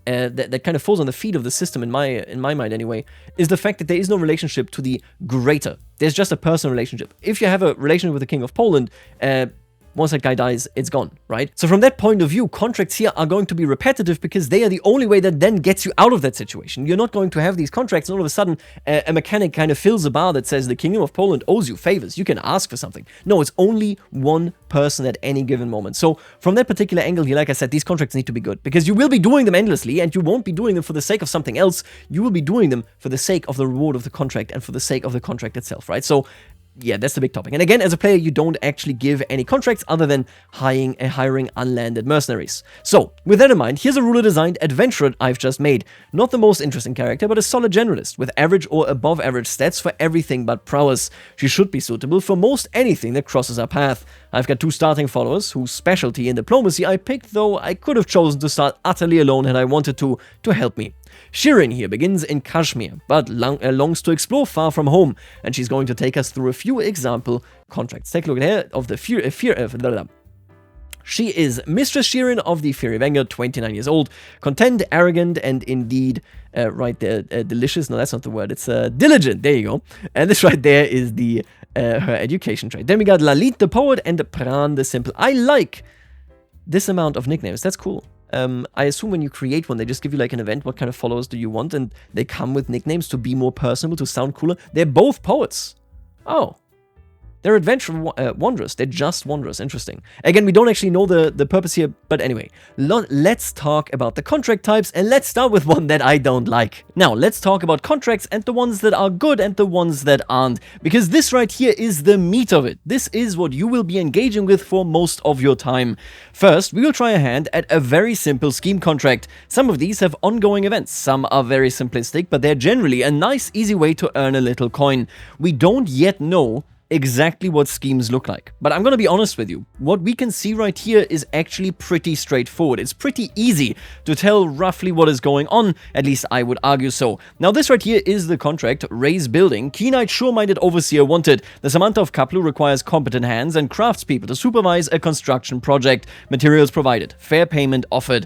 that kind of falls on the feet of the system in my mind anyway, is the fact that there is no relationship to the greater. There's just a personal relationship. If you have a relationship with the King of Poland, Once that guy dies, it's gone, right? So from that point of view, contracts here are going to be repetitive because they are the only way that then gets you out of that situation. You're not going to have these contracts and all of a sudden a mechanic kind of fills a bar that says the Kingdom of Poland owes you favors. You can ask for something. No, it's only one person at any given moment. So from that particular angle here, like I said, these contracts need to be good because you will be doing them endlessly and you won't be doing them for the sake of something else. You will be doing them for the sake of the reward of the contract and for the sake of the contract itself, right? So yeah, that's the big topic. And again, as a player, you don't actually give any contracts other than hiring unlanded mercenaries. So, with that in mind, here's a ruler-designed adventurer I've just made. Not the most interesting character, but a solid generalist, with average or above average stats for everything but prowess. She should be suitable for most anything that crosses our path. I've got 2 starting followers, whose specialty in diplomacy I picked, though I could have chosen to start utterly alone had I wanted to help me. Shirin here begins in Kashmir, but longs to explore far from home, and she's going to take us through a few example contracts. Take a look here of the She is Mistress Shirin of the Fiery Vanguard, 29 years old, content, arrogant, and indeed, right there, delicious. No, that's not the word. It's diligent. There you go. And this right there is the her education trait. Then we got Lalit the Poet and Pran the Simple. I like this amount of nicknames. That's cool. I assume when you create one, they just give you like an event, what kind of followers do you want, and they come with nicknames to be more personable, to sound cooler. They're both poets. Oh. They're adventure wanderers. They're just wanderers. Interesting. Again, we don't actually know the purpose here, but anyway, let's talk about the contract types, and let's start with one that I don't like. Now, let's talk about contracts and the ones that are good and the ones that aren't, because this right here is the meat of it. This is what you will be engaging with for most of your time. First, we will try a hand at a very simple scheme contract. Some of these have ongoing events. Some are very simplistic, but they're generally a nice, easy way to earn a little coin. We don't yet know exactly what schemes look like. But I'm gonna be honest with you, what we can see right here is actually pretty straightforward. It's pretty easy to tell roughly what is going on, at least I would argue so. Now this right here is the contract, Raise Building, Keen-eyed, sure-minded overseer wanted. The Samantha of Kaplu requires competent hands and craftspeople to supervise a construction project. Materials provided, fair payment offered.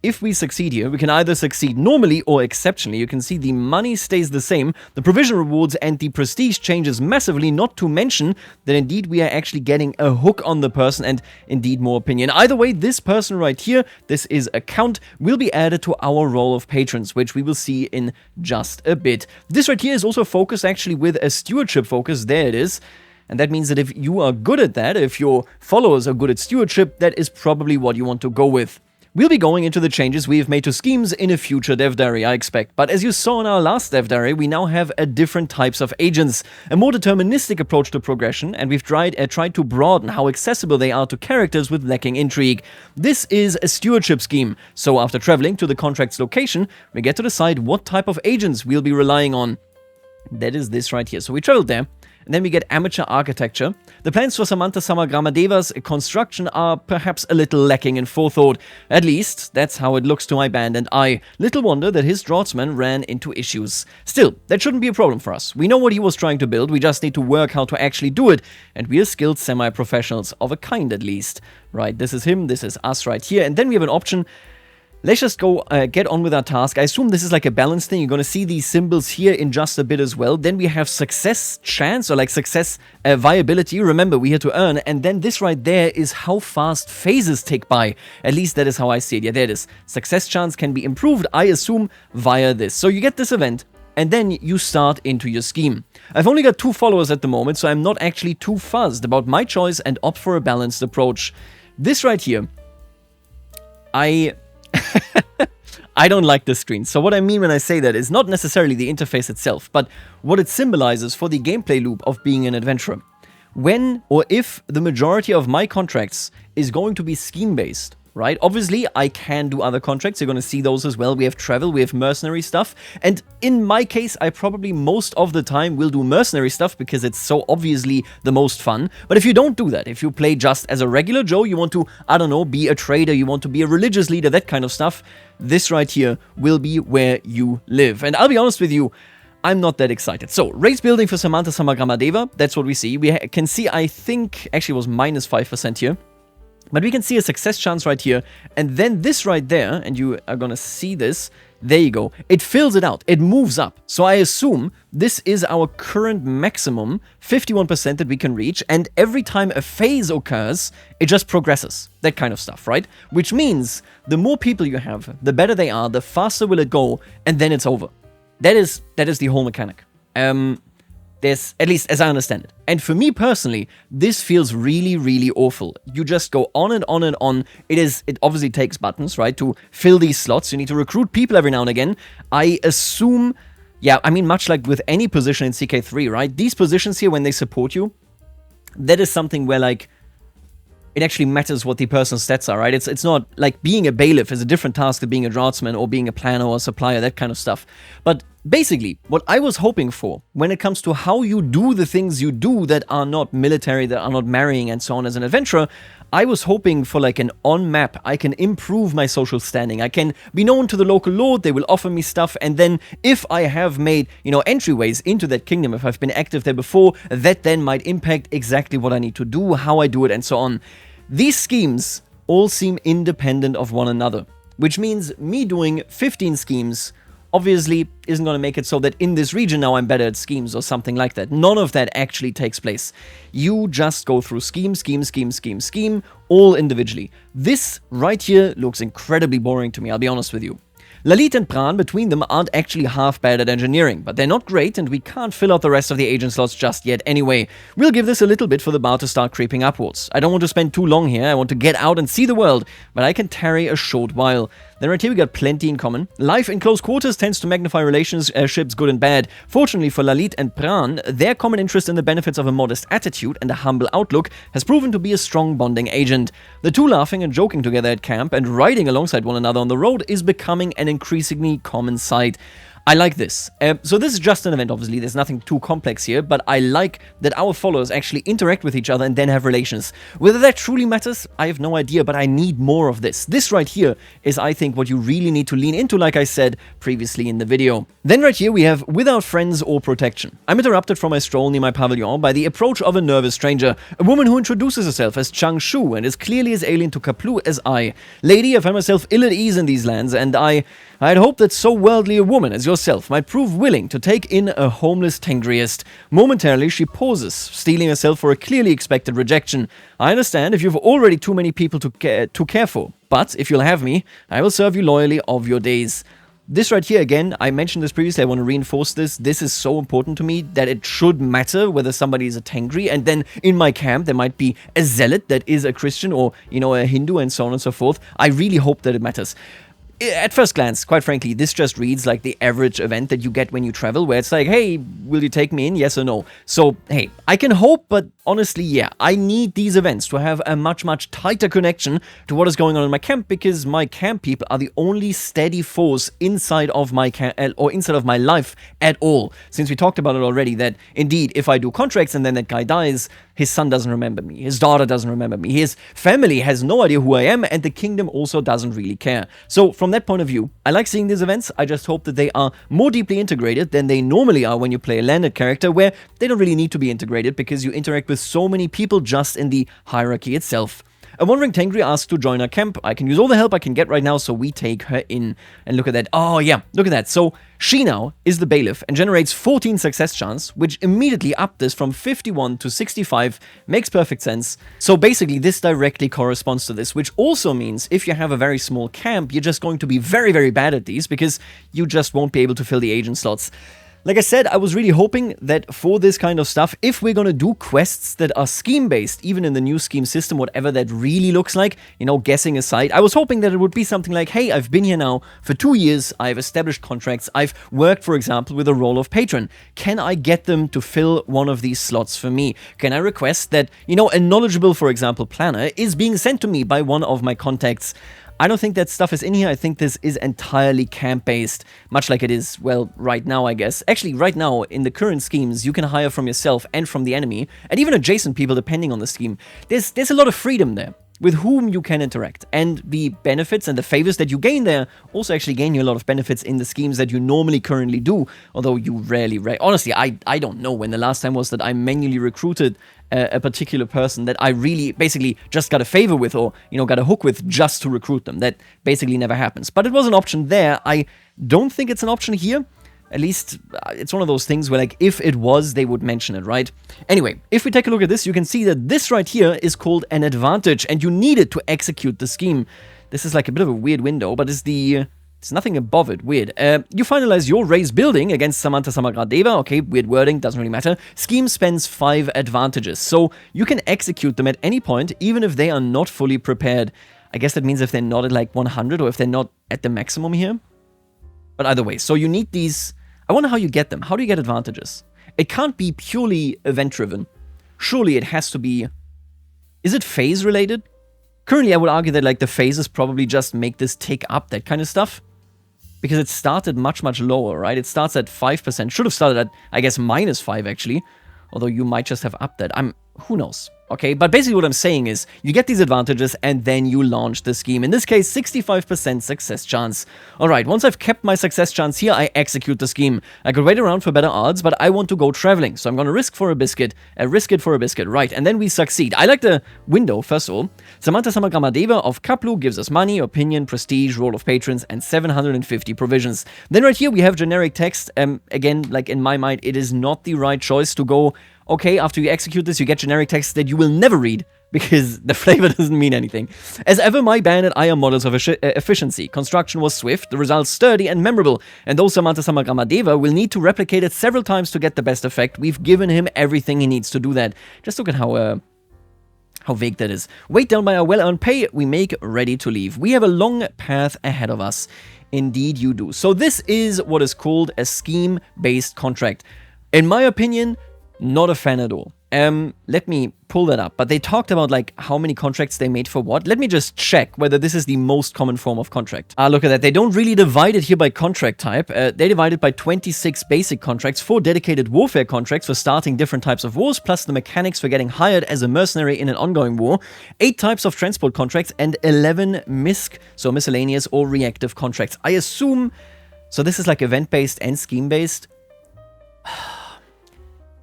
If we succeed here, we can either succeed normally or exceptionally. You can see the money stays the same, the provision rewards and the prestige changes massively, not to mention that indeed we are actually getting a hook on the person and indeed more opinion. Either way, this person right here, this is a count, will be added to our roll of patrons, which we will see in just a bit. This right here is also focused actually with a stewardship focus. There it is. And that means that if you are good at that, if your followers are good at stewardship, that is probably what you want to go with. We'll be going into the changes we have made to schemes in a future dev diary, I expect. But as you saw in our last dev diary, we now have different types of agents, a more deterministic approach to progression, and we've tried to broaden how accessible they are to characters with lacking intrigue. This is a stewardship scheme, so after traveling to the contract's location, we get to decide what type of agents we'll be relying on. That is this right here. So we traveled there. And then we get amateur architecture. The plans for Samantha Samagramadeva's construction are perhaps a little lacking in forethought. At least, that's how it looks to my band and I. Little wonder that his draughtsman ran into issues. Still, that shouldn't be a problem for us. We know what he was trying to build, we just need to work how to actually do it. And we are skilled semi-professionals, of a kind at least. Right, this is him, this is us right here. And then we have an option. Let's just go get on with our task. I assume this is like a balance thing. You're going to see these symbols here in just a bit as well. Then we have success chance, or like success viability. Remember, we had to earn. And then this right there is how fast phases tick by. At least that is how I see it. Yeah, there it is. Success chance can be improved, I assume, via this. So you get this event, and then you start into your scheme. I've only got 2 followers at the moment, so I'm not actually too fussed about my choice and opt for a balanced approach. This right here, I don't like this screen. So what I mean when I say that is not necessarily the interface itself, but what it symbolizes for the gameplay loop of being an adventurer. When or if the majority of my contracts is going to be scheme-based, right? Obviously, I can do other contracts. You're going to see those as well. We have travel, we have mercenary stuff. And in my case, I probably most of the time will do mercenary stuff because it's so obviously the most fun. But if you don't do that, if you play just as a regular Joe, you want to, I don't know, be a trader, you want to be a religious leader, that kind of stuff, this right here will be where you live. And I'll be honest with you, I'm not that excited. So, race building for Samantha Samagramadeva, that's what we see. We can see, I think, actually it was -5% here. But we can see a success chance right here, and then this right there, and you are gonna see this, there you go, it fills it out, it moves up. So I assume this is our current maximum, 51% that we can reach, and every time a phase occurs, it just progresses, that kind of stuff, right? Which means the more people you have, the better they are, the faster will it go, and then it's over. That is the whole mechanic. There's, at least as I understand it. And for me personally, this feels really, really awful. You just go on and on and on. It obviously takes buttons, right, to fill these slots. You need to recruit people every now and again. I assume, yeah, I mean, much like with any position in CK3, right? These positions here, when they support you, that is something where, like, it actually matters what the person's stats are, right? It's not like being a bailiff is a different task than being a draftsman or being a planner or a supplier, that kind of stuff. But basically, what I was hoping for when it comes to how you do the things you do that are not military, that are not marrying and so on as an adventurer, I was hoping for like an on-map. I can improve my social standing. I can be known to the local lord. They will offer me stuff. And then if I have made, entryways into that kingdom, if I've been active there before, that then might impact exactly what I need to do, how I do it, and so on. These schemes all seem independent of one another, which means me doing 15 schemes obviously isn't going to make it so that in this region now I'm better at schemes or something like that. None of that actually takes place. You just go through scheme, all individually. This right here looks incredibly boring to me, I'll be honest with you. Lalit and Pran, between them, aren't actually half bad at engineering, but they're not great, and we can't fill out the rest of the agent slots just yet anyway. We'll give this a little bit for the bar to start creeping upwards. I don't want to spend too long here, I want to get out and see the world, but I can tarry a short while. Then right here we got plenty in common. Life in close quarters tends to magnify relationships, good and bad. Fortunately for Lalit and Pran, their common interest in the benefits of a modest attitude and a humble outlook has proven to be a strong bonding agent. The two laughing and joking together at camp and riding alongside one another on the road is becoming an increasingly common sight. I like this. So this is just an event, obviously, there's nothing too complex here, but I like that our followers actually interact with each other and then have relations. Whether that truly matters, I have no idea, but I need more of this. This right here is, I think, what you really need to lean into, like I said previously in the video. Then right here we have without friends or protection. I'm interrupted from my stroll near my pavilion by the approach of a nervous stranger, a woman who introduces herself as Chang Shu and is clearly as alien to Kaplu as I. Lady, I find myself ill at ease in these lands, and I'd hope that so worldly a woman as yourself might prove willing to take in a homeless Tengriest. Momentarily, she pauses, steeling herself for a clearly expected rejection. I understand if you've already too many people to care for, but if you'll have me, I will serve you loyally of your days. This right here, again, I mentioned this previously, I want to reinforce this. This is so important to me that it should matter whether somebody is a Tengri, and then in my camp there might be a zealot that is a Christian or, a Hindu and so on and so forth. I really hope that it matters. At first glance, quite frankly, this just reads like the average event that you get when you travel, where it's like, hey, will you take me in? Yes or no? So, hey, I can hope, but honestly, yeah, I need these events to have a much, much tighter connection to what is going on in my camp, because my camp people are the only steady force inside of my camp, or inside of my life at all. Since we talked about it already, that indeed, if I do contracts and then that guy dies, his son doesn't remember me, his daughter doesn't remember me, his family has no idea who I am, and the kingdom also doesn't really care. So from that point of view, I like seeing these events. I just hope that they are more deeply integrated than they normally are when you play a landed character, where they don't really need to be integrated because you interact with so many people just in the hierarchy itself. A wandering Tengri asks to join our camp. I can use all the help I can get right now, so we take her in. And look at that. Oh yeah, look at that. So she now is the bailiff and generates 14 success chance, which immediately upped this from 51 to 65. Makes perfect sense. So basically this directly corresponds to this, which also means if you have a very small camp, you're just going to be very, very bad at these because you just won't be able to fill the agent slots. Like I said, I was really hoping that for this kind of stuff, if we're gonna do quests that are scheme-based, even in the new scheme system, whatever that really looks like, guessing aside, I was hoping that it would be something like, hey, I've been here now for 2 years, I've established contracts, I've worked, for example, with a role of patron. Can I get them to fill one of these slots for me? Can I request that, a knowledgeable, for example, planner is being sent to me by one of my contacts? I don't think that stuff is in here. I think this is entirely camp-based, much like it is, well, right now, I guess. Actually, right now, in the current schemes, you can hire from yourself and from the enemy, and even adjacent people depending on the scheme. There's a lot of freedom there. with whom you can interact. And the benefits and the favors that you gain there also actually gain you a lot of benefits in the schemes that you normally currently do, although you rarely... Honestly, I don't know when the last time was that I manually recruited a particular person that I really basically just got a favor with, or, you know, got a hook with just to recruit them. That basically never happens. But it was an option there. I don't think it's an option here. At least, it's one of those things where, like, if it was, they would mention it, right? Anyway, if we take a look at this, you can see that this right here is called an advantage, and you need it to execute the scheme. This is like a bit of a weird window, but it's nothing above it. Weird. You finalize your raised building against Samantha Samagradeva. Okay, weird wording, doesn't really matter. Scheme spends 5 advantages, so you can execute them at any point, even if they are not fully prepared. I guess that means if they're not at like 100, or if they're not at the maximum here. But either way, so you need these... I wonder how you get them. How do you get advantages? It can't be purely event-driven. Surely it has to be... Is it phase-related? Currently, I would argue that, like, the phases probably just make this tick up, that kind of stuff. Because it started much, much lower, right? It starts at 5%. Should have started at, I guess, -5, actually. Although you might just have upped that. Who knows? Okay, but basically what I'm saying is, you get these advantages and then you launch the scheme. In this case, 65% success chance. Alright, once I've kept my success chance here, I execute the scheme. I could wait around for better odds, but I want to go traveling, so I'm gonna risk it for a biscuit, right, and then we succeed. I like the window, first of all. Samantha Samagramadeva of Kaplu gives us money, opinion, prestige, role of patrons, and 750 provisions. Then right here we have generic text. Again, like in my mind, it is not the right choice to go... Okay, after you execute this, you get generic text that you will never read, because the flavor doesn't mean anything. As ever, my bandit iron models of efficiency. Construction was swift, the results sturdy and memorable, and though Samantha Samagramadeva will need to replicate it several times to get the best effect, we've given him everything he needs to do that. Just look at how vague that is. Weighed down by our well-earned pay, we make ready to leave. We have a long path ahead of us. Indeed you do. So this is what is called a scheme-based contract. In my opinion... Not a fan at all. Let me pull that up. But they talked about, like, how many contracts they made for what. Let me just check whether this is the most common form of contract. Look at that. They don't really divide it here by contract type. They divide it by 26 basic contracts, 4 dedicated warfare contracts for starting different types of wars, plus the mechanics for getting hired as a mercenary in an ongoing war, 8 types of transport contracts, and 11 Misc, so miscellaneous or reactive contracts. I assume... So this is like event-based and scheme-based.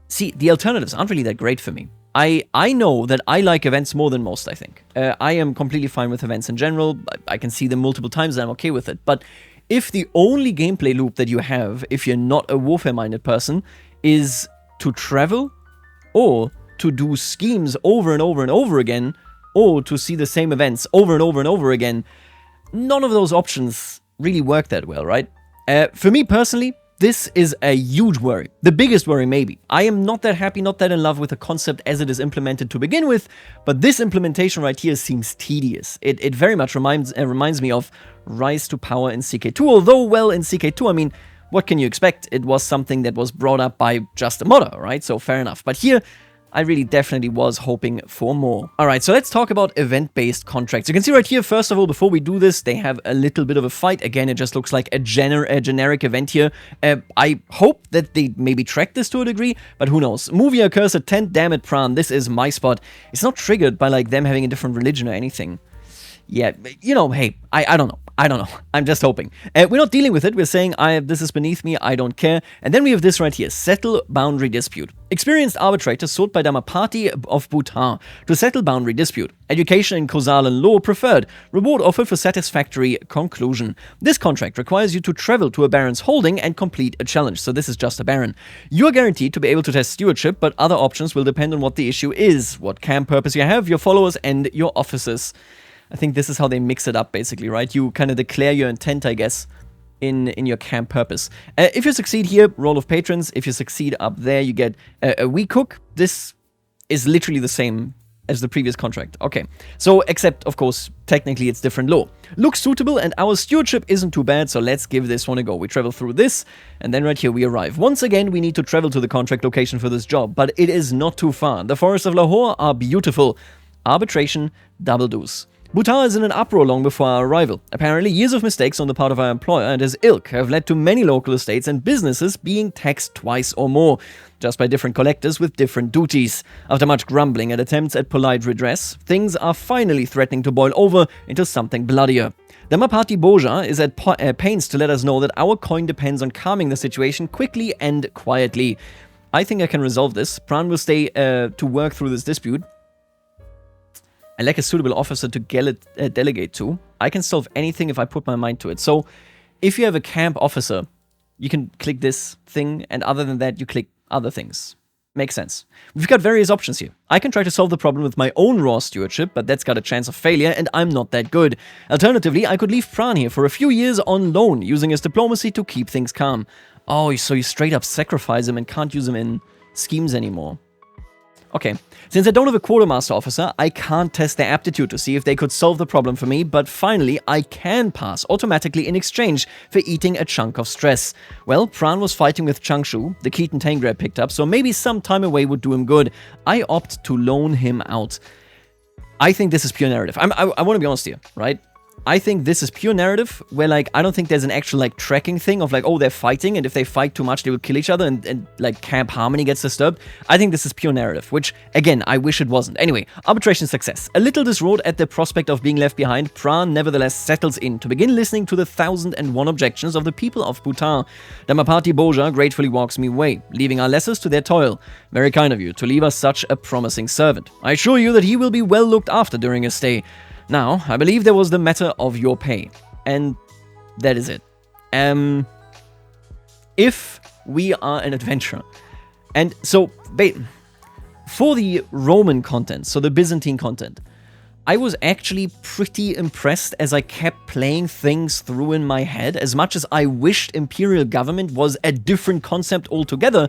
See, the alternatives aren't really that great for me. I know that I like events more than most, I think. I am completely fine with events in general. I can see them multiple times and I'm okay with it. But if the only gameplay loop that you have, if you're not a warfare-minded person, is to travel, or to do schemes over and over and over again, or to see the same events over and over and over again, none of those options really work that well, right? For me personally, this is a huge worry. The biggest worry, maybe. I am not that happy, not that in love with the concept as it is implemented to begin with, but this implementation right here seems tedious. It very much reminds me of Rise to Power in CK2, although, well, in CK2, I mean, what can you expect? It was something that was brought up by just a modder, right? So fair enough. But here, I really definitely was hoping for more. Alright, so let's talk about event-based contracts. You can see right here, first of all, before we do this, they have a little bit of a fight. Again, it just looks like a generic event here. I hope that they maybe track this to a degree, but who knows. Movie occurs at 10, damn it, Pran, this is my spot. It's not triggered by, like, them having a different religion or anything. Yeah, you know, hey, I don't know. I don't know. I'm just hoping. We're not dealing with it. We're saying, this is beneath me. I don't care. And then we have this right here. Settle boundary dispute. Experienced arbitrator sought by Dhamapati of Bhutan to settle boundary dispute. Education in Kosalan law preferred. Reward offered for satisfactory conclusion. This contract requires you to travel to a baron's holding and complete a challenge. So this is just a baron. You are guaranteed to be able to test stewardship, but other options will depend on what the issue is, what camp purpose you have, your followers, and your officers. I think this is how they mix it up, basically, right? You kind of declare your intent, I guess, in your camp purpose. If you succeed here, role of patrons. If you succeed up there, you get a weak cook. This is literally the same as the previous contract. Okay, so except, of course, technically it's different law. Looks suitable, and our stewardship isn't too bad, so let's give this one a go. We travel through this, and then right here we arrive. Once again, we need to travel to the contract location for this job, but it is not too far. The forests of Lahore are beautiful. Arbitration, double deuce. Bhutan is in an uproar long before our arrival. Apparently, years of mistakes on the part of our employer and his ilk have led to many local estates and businesses being taxed twice or more, just by different collectors with different duties. After much grumbling and attempts at polite redress, things are finally threatening to boil over into something bloodier. Dhamapati Boja is at pains to let us know that our coin depends on calming the situation quickly and quietly. I think I can resolve this. Pran will stay to work through this dispute. I lack a suitable officer to delegate to. I can solve anything if I put my mind to it. So, if you have a camp officer, you can click this thing, and other than that, you click other things. Makes sense. We've got various options here. I can try to solve the problem with my own raw stewardship, but that's got a chance of failure, and I'm not that good. Alternatively, I could leave Pran here for a few years on loan, using his diplomacy to keep things calm. Oh, so you straight up sacrifice him and can't use him in schemes anymore. Okay, since I don't have a quartermaster officer, I can't test their aptitude to see if they could solve the problem for me, but finally, I can pass automatically in exchange for eating a chunk of stress. Well, Pran was fighting with Changshu, the Keaton Tangra I picked up, so maybe some time away would do him good. I opt to loan him out. I think this is pure narrative. I want to be honest here, right? I think this is pure narrative, where, like, I don't think there's an actual, like, tracking thing of, like, oh, they're fighting, and if they fight too much, they will kill each other, and like, camp harmony gets disturbed. I think this is pure narrative, which, again, I wish it wasn't. Anyway, arbitration success. A little distraught at the prospect of being left behind, Pran nevertheless settles in to begin listening to the 1,001 objections of the people of Bhutan. Dhamapati Boja gratefully walks me away, leaving our lessers to their toil. Very kind of you to leave us such a promising servant. I assure you that he will be well looked after during his stay. Now, I believe there was the matter of your pay. And that is it. If we are an adventurer, and so, for the Roman content, so the Byzantine content, I was actually pretty impressed as I kept playing things through in my head. As much as I wished imperial government was a different concept altogether,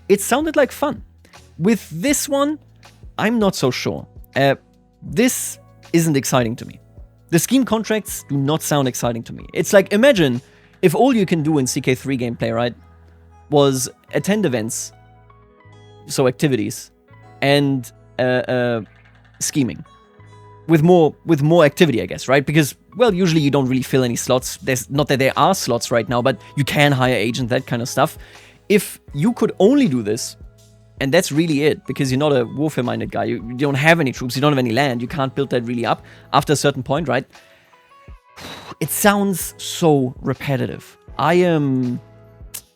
it sounded like fun. With this one, I'm not so sure. This isn't exciting to me. The scheme contracts do not sound exciting to me. It's like, imagine if all you can do in CK3 gameplay, right, was attend events, so activities, and scheming. With more activity, I guess, right? Because, well, usually you don't really fill any slots. There's not that there are slots right now, but you can hire agents, that kind of stuff. If you could only do this, and that's really it, because you're not a warfare-minded guy. You don't have any troops. You don't have any land. You can't build that really up after a certain point, right? It sounds so repetitive.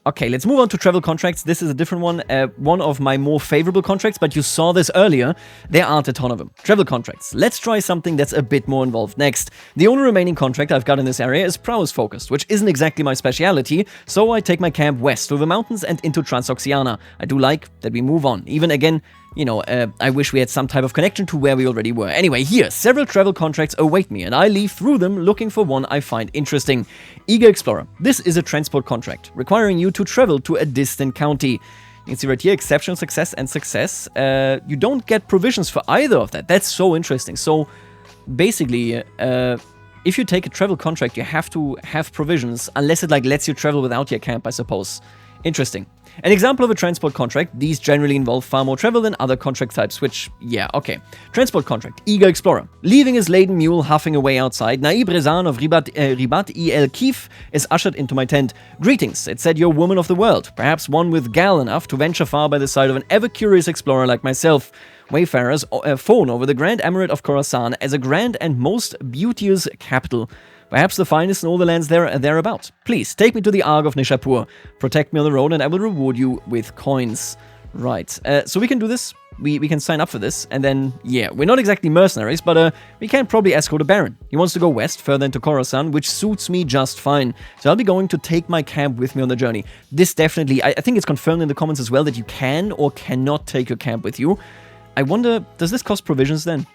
Okay, let's move on to travel contracts. This is a different one. One of my more favorable contracts, but you saw this earlier. There aren't a ton of them. Travel contracts. Let's try something that's a bit more involved next. The only remaining contract I've got in this area is prowess focused, which isn't exactly my speciality, so I take my camp west through the mountains and into Transoxiana. I do like that we move on. Even again, you know, I wish we had some type of connection to where we already were. Anyway, here, several travel contracts await me, and I leave through them looking for one I find interesting. Eager Explorer. This is a transport contract, requiring you to travel to a distant county. You can see right here, exceptional success and success. You don't get provisions for either of that. That's so interesting. So, basically, if you take a travel contract, you have to have provisions, unless it, like, lets you travel without your camp, I suppose. Interesting. An example of a transport contract, these generally involve far more travel than other contract types, which, yeah, okay. Transport contract, Eager Explorer. Leaving his laden mule huffing away outside, Naib Rezan of Ribat-i-el Kif is ushered into my tent. Greetings, it said you're woman of the world, perhaps one with gal enough to venture far by the side of an ever-curious explorer like myself. Wayfarers fawn over the grand emirate of Khorasan as a grand and most beauteous capital. Perhaps the finest in all the lands thereabout. Please, take me to the Arg of Nishapur. Protect me on the road and I will reward you with coins. Right, so we can do this. We can sign up for this. And then, yeah, we're not exactly mercenaries, but we can probably escort a baron. He wants to go west, further into Khorasan, which suits me just fine. So I'll be going to take my camp with me on the journey. This definitely, I think it's confirmed in the comments as well that you can or cannot take your camp with you. I wonder, does this cost provisions then?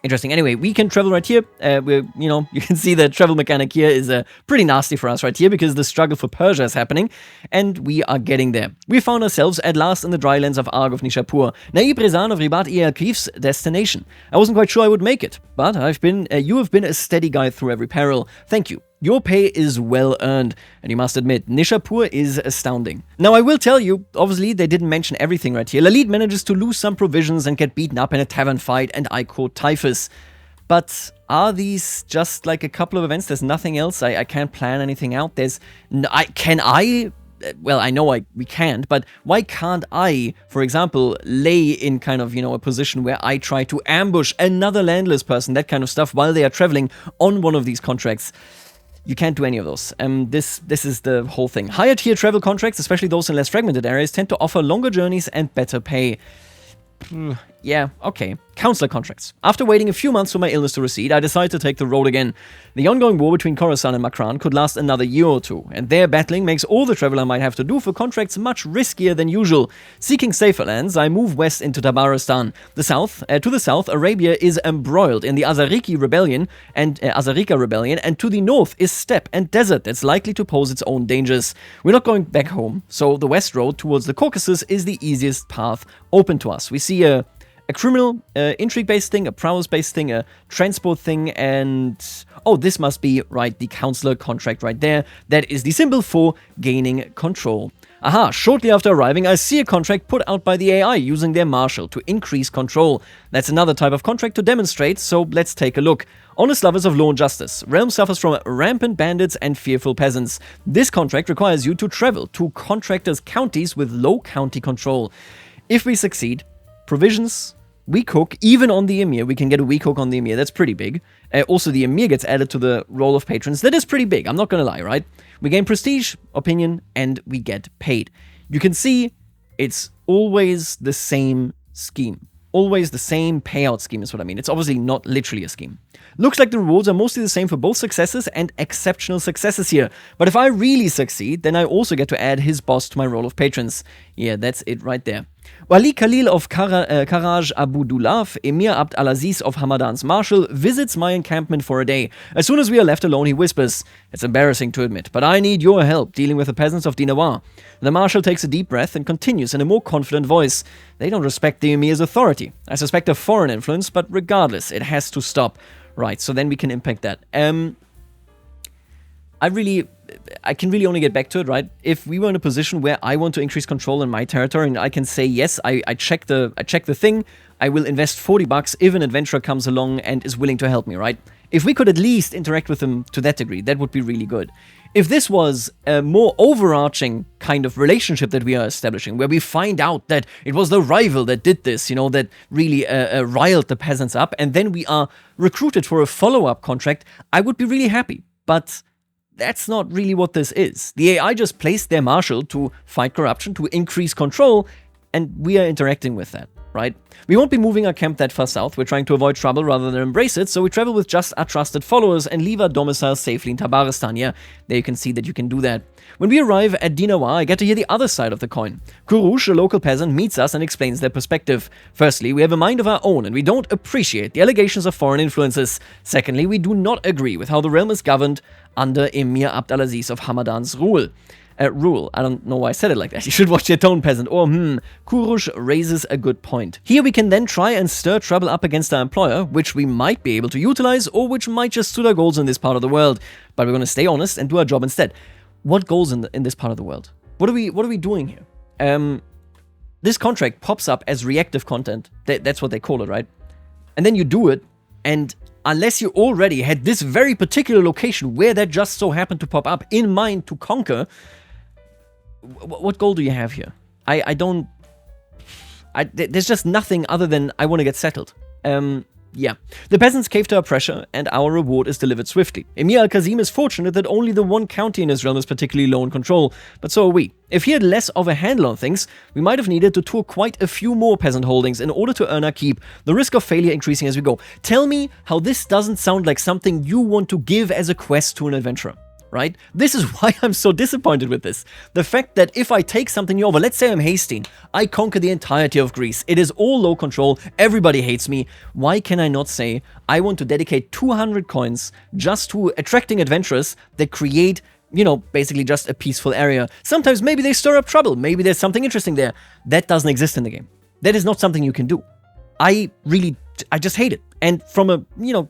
Interesting. Anyway, we can travel right here. You can see the travel mechanic here is pretty nasty for us right here because the struggle for Persia is happening, and we are getting there. We found ourselves at last in the drylands of Arg of Nishapur, Naib Rezan of Ribat-i-el Kif's destination. I wasn't quite sure I would make it, but you have been a steady guide through every peril. Thank you. Your pay is well earned, and you must admit, Nishapur is astounding. Now, I will tell you, obviously, they didn't mention everything right here. Lalit manages to lose some provisions and get beaten up in a tavern fight, and I caught typhus. But are these just like a couple of events? There's nothing else. I can't plan anything out. There's well, I know we can't, but why can't I, for example, lay in kind of, a position where I try to ambush another landless person, that kind of stuff, while they are traveling on one of these contracts? You can't do any of those. This is the whole thing. Higher tier travel contracts, especially those in less fragmented areas, tend to offer longer journeys and better pay. Yeah, okay. Councillor Contracts. After waiting a few months for my illness to recede, I decided to take the road again. The ongoing war between Khorasan and Makran could last another year or two, and their battling makes all the travel I might have to do for contracts much riskier than usual. Seeking safer lands, I move west into Tabaristan. To the south, Arabia is embroiled in the Azarika rebellion, and to the north is steppe and desert that's likely to pose its own dangers. We're not going back home, so the west road towards the Caucasus is the easiest path open to us. We see a criminal, intrigue-based thing, a prowess-based thing, a transport thing, and... oh, this must be, right, the Councillor Contract right there. That is the symbol for gaining control. Aha, shortly after arriving, I see a contract put out by the AI using their marshal to increase control. That's another type of contract to demonstrate, so let's take a look. Honest lovers of law and justice. Realm suffers from rampant bandits and fearful peasants. This contract requires you to travel to contractors' counties with low county control. If we succeed, provisions... weak hook, even on the Emir. We can get a weak hook on the Emir. That's pretty big. Also, the Emir gets added to the roll of patrons. That is pretty big. I'm not going to lie, right? We gain prestige, opinion, and we get paid. You can see it's always the same scheme. Always the same payout scheme is what I mean. It's obviously not literally a scheme. Looks like the rewards are mostly the same for both successes and exceptional successes here. But if I really succeed, then I also get to add his boss to my roll of patrons. Yeah, that's it right there. Wali Khalil of Karaj Abu Dulaf, Emir Abd al-Aziz of Hamadan's marshal, visits my encampment for a day. As soon as we are left alone, he whispers, "It's embarrassing to admit, but I need your help dealing with the peasants of Dinawar." The marshal takes a deep breath and continues in a more confident voice. They don't respect the Emir's authority. I suspect a foreign influence, but regardless, it has to stop. Right, so then we can impact that. I can really only get back to it, right? If we were in a position where I want to increase control in my territory and I can say, yes, I check the thing, I will invest $40 if an adventurer comes along and is willing to help me, right? If we could at least interact with them to that degree, that would be really good. If this was a more overarching kind of relationship that we are establishing, where we find out that it was the rival that did this, that really riled the peasants up, and then we are recruited for a follow-up contract, I would be really happy. But that's not really what this is. The AI just placed their marshal to fight corruption, to increase control, and we are interacting with that, right? We won't be moving our camp that far south. We're trying to avoid trouble rather than embrace it, so we travel with just our trusted followers and leave our domicile safely in Tabaristan. Yeah, there you can see that you can do that. When we arrive at Dinawar, I get to hear the other side of the coin. Kurush, a local peasant, meets us and explains their perspective. Firstly, we have a mind of our own and we don't appreciate the allegations of foreign influences. Secondly, we do not agree with how the realm is governed under Emir Abd al-Aziz of Hamadan's rule. I don't know why I said it like that. You should watch your tone, peasant. Or, Kurush raises a good point. Here we can then try and stir trouble up against our employer, which we might be able to utilize, or which might just suit our goals in this part of the world. But we're going to stay honest and do our job instead. What goals in this part of the world? What are we doing here? This contract pops up as reactive content. That's what they call it, right? And then you do it, and unless you already had this very particular location where that just so happened to pop up in mind to conquer, what goal do you have here? There's just nothing other than I want to get settled. Yeah. The peasants cave to our pressure, and our reward is delivered swiftly. Emir al-Kazim is fortunate that only the one county in his realm is particularly low in control, but so are we. If he had less of a handle on things, we might have needed to tour quite a few more peasant holdings in order to earn our keep, the risk of failure increasing as we go. Tell me how this doesn't sound like something you want to give as a quest to an adventurer. Right? This is why I'm so disappointed with this. The fact that if I take something over, let's say I'm Hastine, I conquer the entirety of Greece, it is all low control, everybody hates me, why can I not say I want to dedicate 200 coins just to attracting adventurers that create, basically just a peaceful area. Sometimes maybe they stir up trouble, maybe there's something interesting there. That doesn't exist in the game. That is not something you can do. I just hate it. And from a,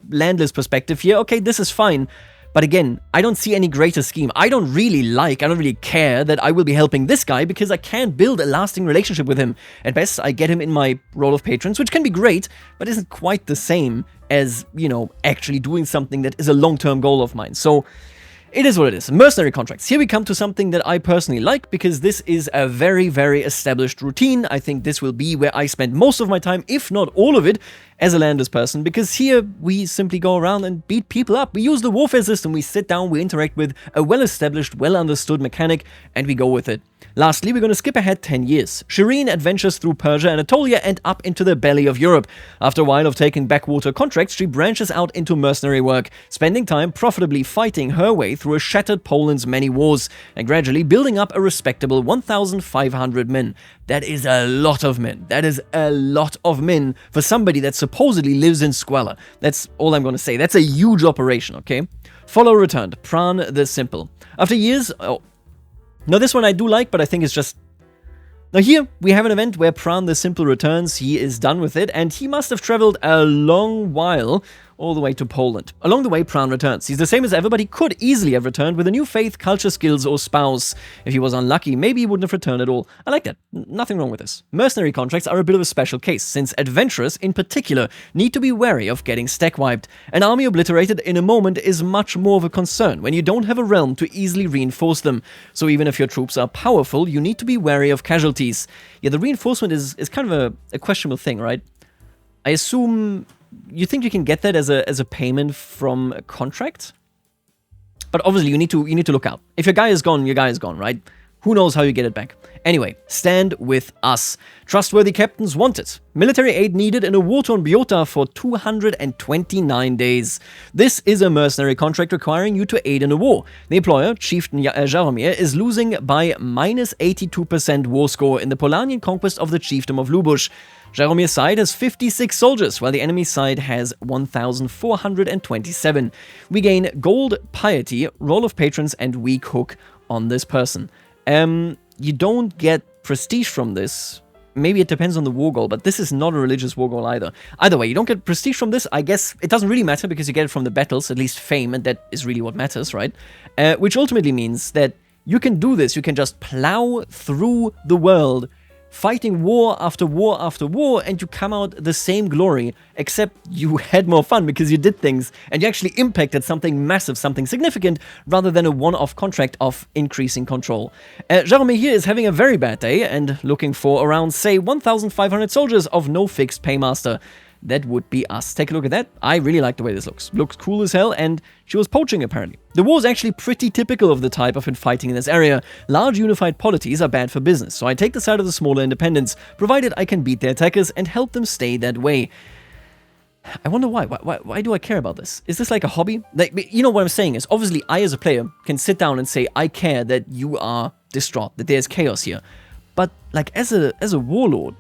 landless perspective here, okay, this is fine. But again, I don't see any greater scheme. I don't really care that I will be helping this guy because I can't build a lasting relationship with him. At best, I get him in my role of patrons, which can be great, but isn't quite the same as, you know, actually doing something that is a long-term goal of mine. So it is what it is. Mercenary contracts. Here we come to something that I personally like because this is a very, very established routine. I think this will be where I spend most of my time, if not all of it, as a Landless person, because here we simply go around and beat people up. We use the warfare system, we sit down, we interact with a well-established, well-understood mechanic, and we go with it. Lastly, we're going to skip ahead 10 years. Shireen adventures through Persia, Anatolia, and up into the belly of Europe. After a while of taking backwater contracts, she branches out into mercenary work, spending time profitably fighting her way through a shattered Poland's many wars, and gradually building up a respectable 1,500 men. That is a lot of men. That is a lot of men for somebody that supposedly lives in squalor. That's all I'm going to say. That's a huge operation, okay? Follower returned. Pran the Simple. After years... Now this one I do like, but I think it's just... Now here, we have an event where Pran the Simple returns, he is done with it, and he must have traveled a long while all the way to Poland. Along the way, Pran returns. He's the same as ever, but he could easily have returned with a new faith, culture, skills, or spouse. If he was unlucky, maybe he wouldn't have returned at all. I like that. Nothing wrong with this. Mercenary contracts are a bit of a special case, since adventurers, in particular, need to be wary of getting stack wiped. An army obliterated in a moment is much more of a concern when you don't have a realm to easily reinforce them. So even if your troops are powerful, you need to be wary of casualties. Yeah, the reinforcement is kind of a questionable thing, right? I assume... You think you can get that as a payment from a contract? But obviously you need to look out. If your guy is gone, right? Who knows how you get it back? Anyway, stand with us. Trustworthy captains wanted. Military aid needed in a war-torn Biota for 229 days. This is a mercenary contract requiring you to aid in a war. The employer, Chieftain Jaromir, is losing by minus 82% war score in the Polanian conquest of the Chiefdom of Lubusz. Jaromir's side has 56 soldiers, while the enemy side has 1,427. We gain Gold, Piety, Role of Patrons, and Weak Hook on this person. You don't get prestige from this. Maybe it depends on the war goal, but this is not a religious war goal either. Either way, you don't get prestige from this. I guess it doesn't really matter because you get it from the battles, at least fame, and that is really what matters, right? Which ultimately means that you can do this. You can just plow through the world, fighting war after war after war, and you come out the same glory, except you had more fun because you did things and you actually impacted something massive, something significant, rather than a one-off contract of increasing control. Jaromir here is having a very bad day and looking for around, say, 1,500 soldiers of no fixed paymaster. That would be us. Take a look at that. I really like the way this looks. Looks cool as hell, and she was poaching, apparently. The war is actually pretty typical of the type of fighting in this area. Large unified polities are bad for business, so I take the side of the smaller independents, provided I can beat their attackers and help them stay that way. I wonder why. Why do I care about this? Is this like a hobby? Like, you know what I'm saying is, obviously, I as a player can sit down and say, I care that you are distraught, that there's chaos here. But, like, as a warlord,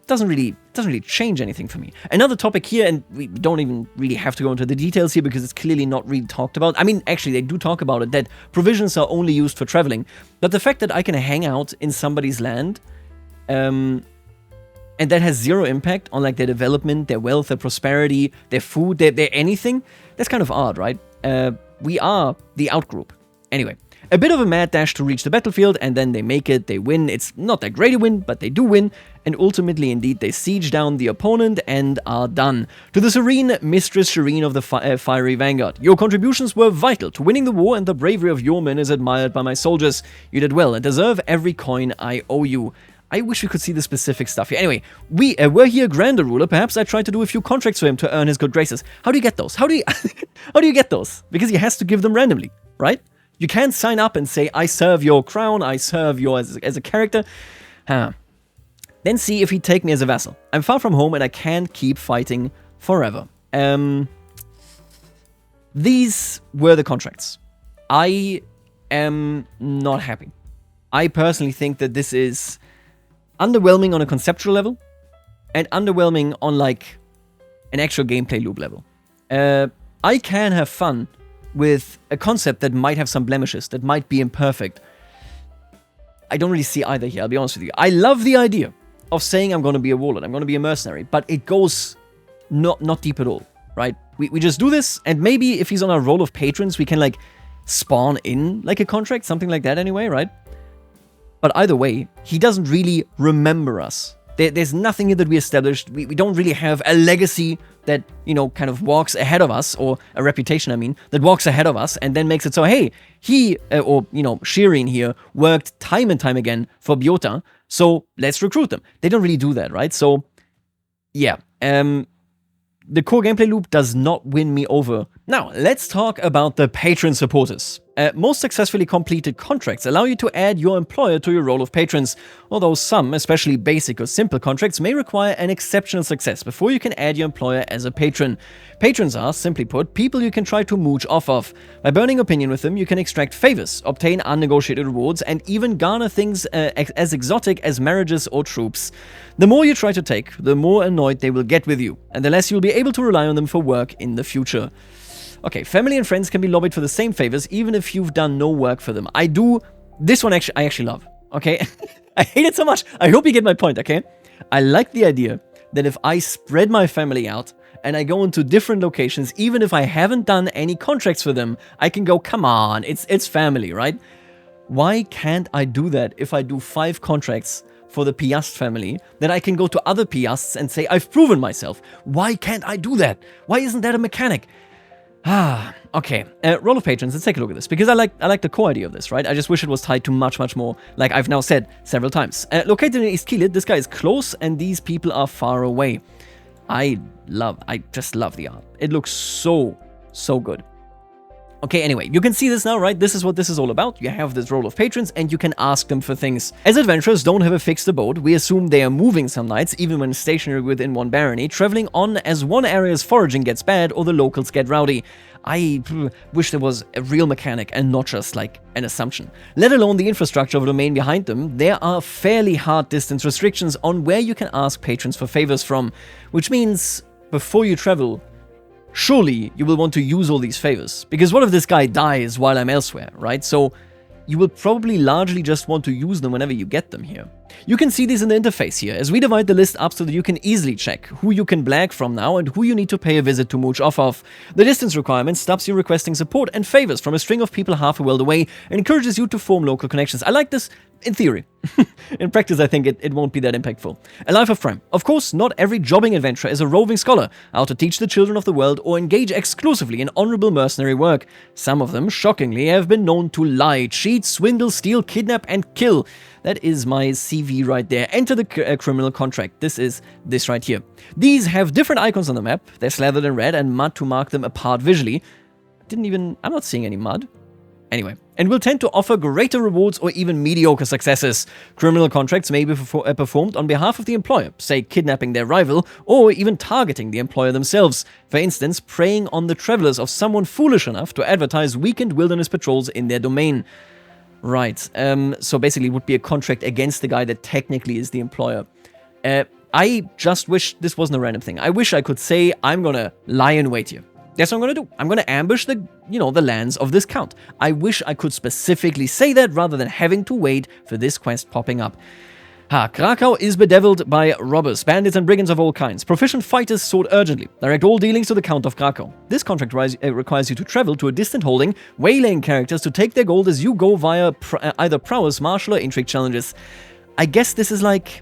doesn't really change anything for me. Another topic here, and we don't even really have to go into the details here because it's clearly not really talked about. I mean, actually, they do talk about it, that provisions are only used for traveling. But the fact that I can hang out in somebody's land, and that has zero impact on like their development, their wealth, their prosperity, their food, their anything, that's kind of odd, right? We are the outgroup. Anyway. A bit of a mad dash to reach the battlefield, and then they make it, they win. It's not that great a win, but they do win, and ultimately, indeed, they siege down the opponent and are done. To the serene Mistress Shireen of the Fiery Vanguard, your contributions were vital to winning the war, and the bravery of your men is admired by my soldiers. You did well and deserve every coin I owe you. I wish we could see the specific stuff here. Anyway, were he a grander ruler, perhaps I tried to do a few contracts for him to earn his good graces. How do you get those? How do you get those? Because he has to give them randomly, right? You can't sign up and say, I serve your crown, I serve your as a character. Then see if he'd take me as a vassal. I'm far from home and I can't keep fighting forever. These were the contracts. I am not happy. I personally think that this is underwhelming on a conceptual level and underwhelming on like an actual gameplay loop level. I can have fun with a concept that might have some blemishes, that might be imperfect. I don't really see either here, I'll be honest with you. I love the idea of saying I'm going to be a warlord, I'm going to be a mercenary, but it goes not deep at all, right? We just do this, and maybe if he's on our roll of patrons, we can, like, spawn in, like, a contract, something like that anyway, right? But either way, he doesn't really remember us. There's nothing here that we established. We don't really have a legacy that, you know, kind of walks ahead of us, or a reputation, I mean, that walks ahead of us and then makes it so, hey, he, or, you know, Shireen here worked time and time again for Biota, so let's recruit them. They don't really do that, right? So, yeah, the core gameplay loop does not win me over. Now, let's talk about the patron supporters. Most successfully completed contracts allow you to add your employer to your roll of patrons, although some, especially basic or simple contracts, may require an exceptional success before you can add your employer as a patron. Patrons are, simply put, people you can try to mooch off of. By burning opinion with them, you can extract favors, obtain unnegotiated rewards, and even garner things as exotic as marriages or troops. The more you try to take, the more annoyed they will get with you, and the less you'll be able to rely on them for work in the future. Okay, family and friends can be lobbied for the same favors, even if you've done no work for them. This one I actually love, okay? I hate it so much. I hope you get my point, okay? I like the idea that if I spread my family out and I go into different locations, even if I haven't done any contracts for them, I can go, come on, it's family, right? Why can't I do that if I do 5 contracts for the Piast family, then I can go to other Piasts and say, I've proven myself. Why can't I do that? Why isn't that a mechanic? Okay. Roll of patrons, let's take a look at this, because I like the core idea of this, right? I just wish it was tied to much more, like I've now said several times. Located in East Kilit, this guy is close, and these people are far away. I just love the art. It looks so good. Okay, anyway, you can see this now, right? This is what this is all about. You have this roll of patrons, and you can ask them for things. As adventurers don't have a fixed abode, we assume they are moving some nights, even when stationary within one barony, traveling on as one area's foraging gets bad or the locals get rowdy. I wish there was a real mechanic and not just like an assumption. Let alone the infrastructure of a domain behind them, there are fairly hard distance restrictions on where you can ask patrons for favors from, which means before you travel, surely you will want to use all these favors, because what if this guy dies while I'm elsewhere, right? So you will probably largely just want to use them whenever you get them here. You can see these in the interface here, as we divide the list up so that you can easily check who you can blag from now and who you need to pay a visit to mooch off of. The distance requirement stops you requesting support and favors from a string of people half a world away and encourages you to form local connections. I like this in theory. In practice, I think it won't be that impactful. A life of crime. Of course, not every jobbing adventurer is a roving scholar, out to teach the children of the world or engage exclusively in honorable mercenary work. Some of them, shockingly, have been known to lie, cheat, swindle, steal, kidnap, and kill. That is my CV right there. Enter the criminal contract. This is this right here. These have different icons on the map. They're slathered in red and mud to mark them apart visually. I'm not seeing any mud. Anyway, and will tend to offer greater rewards or even mediocre successes. Criminal contracts may be performed on behalf of the employer, say kidnapping their rival, or even targeting the employer themselves. For instance, preying on the travelers of someone foolish enough to advertise weekend wilderness patrols in their domain. Right, so basically it would be a contract against the guy that technically is the employer. I just wish this wasn't a random thing. I wish I could say, I'm gonna lie in wait here. That's what I'm gonna do. I'm gonna ambush the lands of this count. I wish I could specifically say that rather than having to wait for this quest popping up. Krakow is bedeviled by robbers, bandits, and brigands of all kinds. Proficient fighters sought urgently. Direct all dealings to the Count of Krakow. This contract requires you to travel to a distant holding, waylaying characters to take their gold as you go via either prowess, martial, or intrigue challenges. I guess this is like,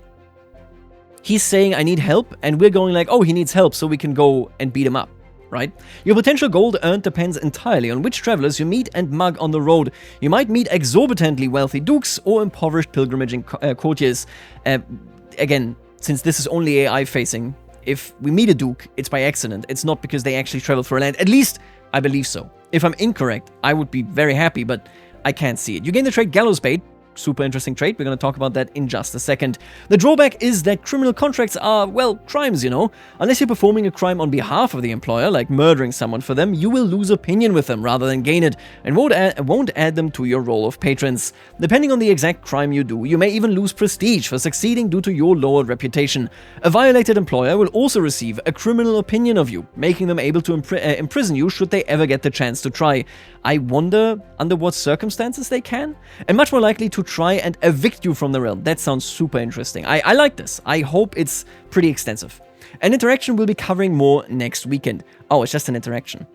he's saying I need help, and we're going like, oh, he needs help, so we can go and beat him up. Right? Your potential gold earned depends entirely on which travelers you meet and mug on the road. You might meet exorbitantly wealthy dukes or impoverished pilgrimaging courtiers. Again, since this is only AI facing, if we meet a duke, it's by accident. It's not because they actually travel for a land. At least, I believe so. If I'm incorrect, I would be very happy, but I can't see it. You gain the trait Gallows Bait. Super interesting trait. We're going to talk about that in just a second. The drawback is that criminal contracts are, well, crimes, Unless you're performing a crime on behalf of the employer, like murdering someone for them, you will lose opinion with them rather than gain it, and won't add them to your roll of patrons. Depending on the exact crime you do, you may even lose prestige for succeeding due to your lowered reputation. A violated employer will also receive a criminal opinion of you, making them able to imprison you should they ever get the chance to try. I wonder under what circumstances they can, and much more likely to try and evict you from the realm. That sounds super interesting. I like this. I hope it's pretty extensive. An interaction we'll be covering more next weekend. Oh, it's just an interaction.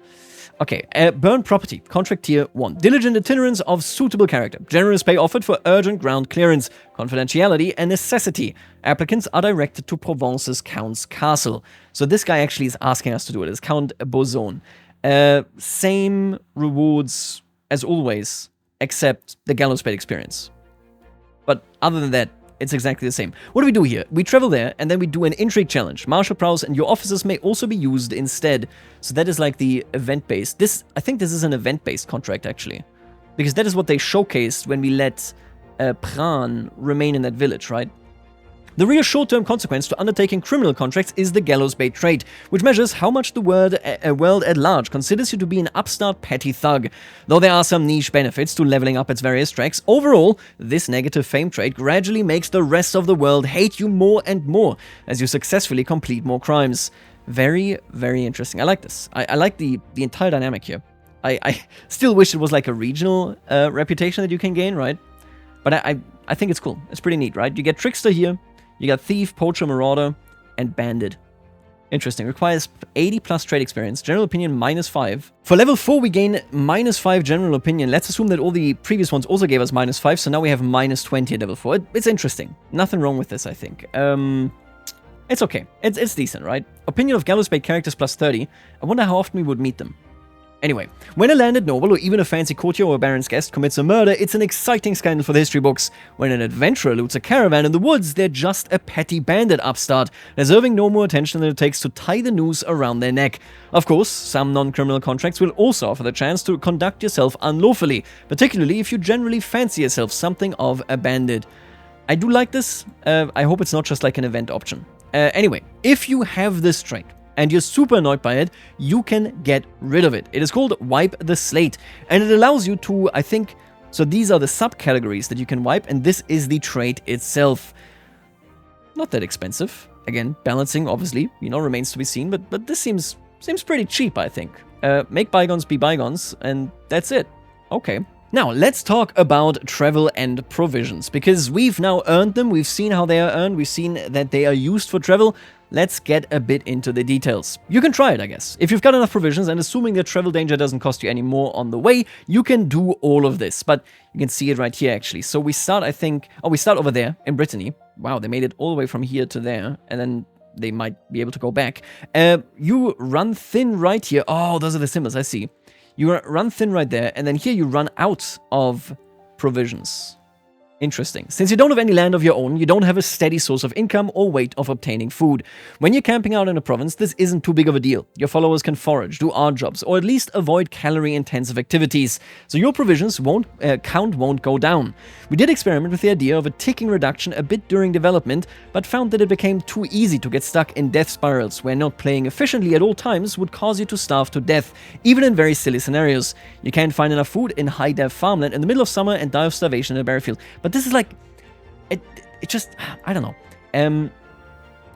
Okay, burn property, contract tier 1. Diligent itinerance of suitable character. Generous pay offered for urgent ground clearance. Confidentiality and necessity. Applicants are directed to Provence's Count's Castle. So this guy actually is asking us to do it. It's Count Bozon. Same rewards as always, except the gallows pay experience. But other than that, it's exactly the same. What do we do here? We travel there, and then we do an intrigue challenge. Martial prowess and your officers may also be used instead. So that is like the event-based. I think this is an event-based contract, actually. Because that is what they showcased when we let Pran remain in that village, right? The real short-term consequence to undertaking criminal contracts is the gallows bait trait, which measures how much the world at large considers you to be an upstart petty thug. Though there are some niche benefits to leveling up its various tracks, overall, this negative fame trait gradually makes the rest of the world hate you more and more as you successfully complete more crimes. Very, very interesting. I like this. I like the entire dynamic here. I still wish it was like a regional reputation that you can gain, right? But I think it's cool. It's pretty neat, right? You get Trickster here. You got Thief, Poacher, Marauder, and Bandit. Interesting. Requires 80 plus trade experience. General Opinion -5. For level 4, we gain -5 General Opinion. Let's assume that all the previous ones also gave us -5, so now we have -20 at level 4. It's interesting. Nothing wrong with this, I think. It's okay. It's decent, right? Opinion of gallows bait characters +30. I wonder how often we would meet them. Anyway, when a landed noble or even a fancy courtier or a baron's guest commits a murder, it's an exciting scandal for the history books. When an adventurer loots a caravan in the woods, they're just a petty bandit upstart, deserving no more attention than it takes to tie the noose around their neck. Of course, some non-criminal contracts will also offer the chance to conduct yourself unlawfully, particularly if you generally fancy yourself something of a bandit. I do like this. I hope it's not just like an event option. Anyway, if you have this trait, and you're super annoyed by it, you can get rid of it. It is called Wipe the Slate, and it allows you to, I think, so these are the subcategories that you can wipe, and this is the trait itself. Not that expensive. Again, balancing, obviously, remains to be seen, but this seems pretty cheap, I think. Make bygones be bygones, and that's it. Okay. Now, let's talk about travel and provisions, because we've now earned them, we've seen how they are earned, we've seen that they are used for travel. Let's get a bit into the details. You can try it, I guess. If you've got enough provisions, and assuming that travel danger doesn't cost you any more on the way, you can do all of this. But you can see it right here, actually. So we start, I think... Oh, we start over there in Brittany. Wow, they made it all the way from here to there. And then they might be able to go back. You run thin right here. Oh, those are the symbols, I see. You run thin right there. And then here you run out of provisions. Interesting. Since you don't have any land of your own, you don't have a steady source of income or way of obtaining food. When you're camping out in a province, this isn't too big of a deal. Your followers can forage, do odd jobs, or at least avoid calorie-intensive activities, so your provisions count won't go down. We did experiment with the idea of a ticking reduction a bit during development, but found that it became too easy to get stuck in death spirals, where not playing efficiently at all times would cause you to starve to death, even in very silly scenarios. You can't find enough food in high-dev farmland in the middle of summer and die of starvation in a berry field. But this is like, it just, I don't know.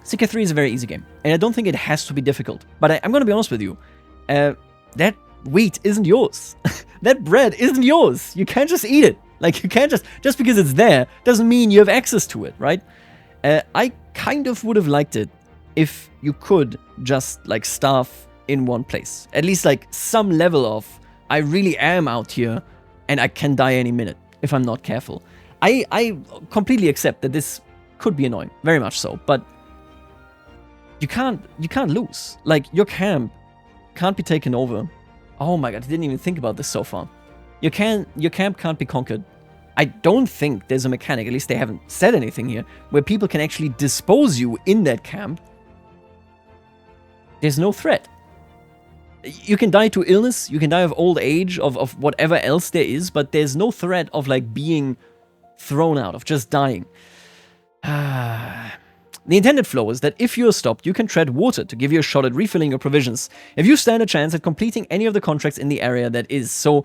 CK3 is a very easy game, and I don't think it has to be difficult. But I'm going to be honest with you, that wheat isn't yours. That bread isn't yours. You can't just eat it. Like, you can't just because it's there, doesn't mean you have access to it, right? I kind of would have liked it if you could just, like, starve in one place. At least, like, some level of, I really am out here, and I can die any minute if I'm not careful. I completely accept that this could be annoying, very much so, but you can't lose. Like, your camp can't be taken over. Oh my god, I didn't even think about this so far. Your camp can't be conquered. I don't think there's a mechanic, at least they haven't said anything here, where people can actually dispose you in that camp. There's no threat. You can die to illness, you can die of old age, of whatever else there is, but there's no threat of, like, being thrown out, of just dying. The intended flow is that if you're stopped, you can tread water to give you a shot at refilling your provisions, if you stand a chance at completing any of the contracts in the area that is. So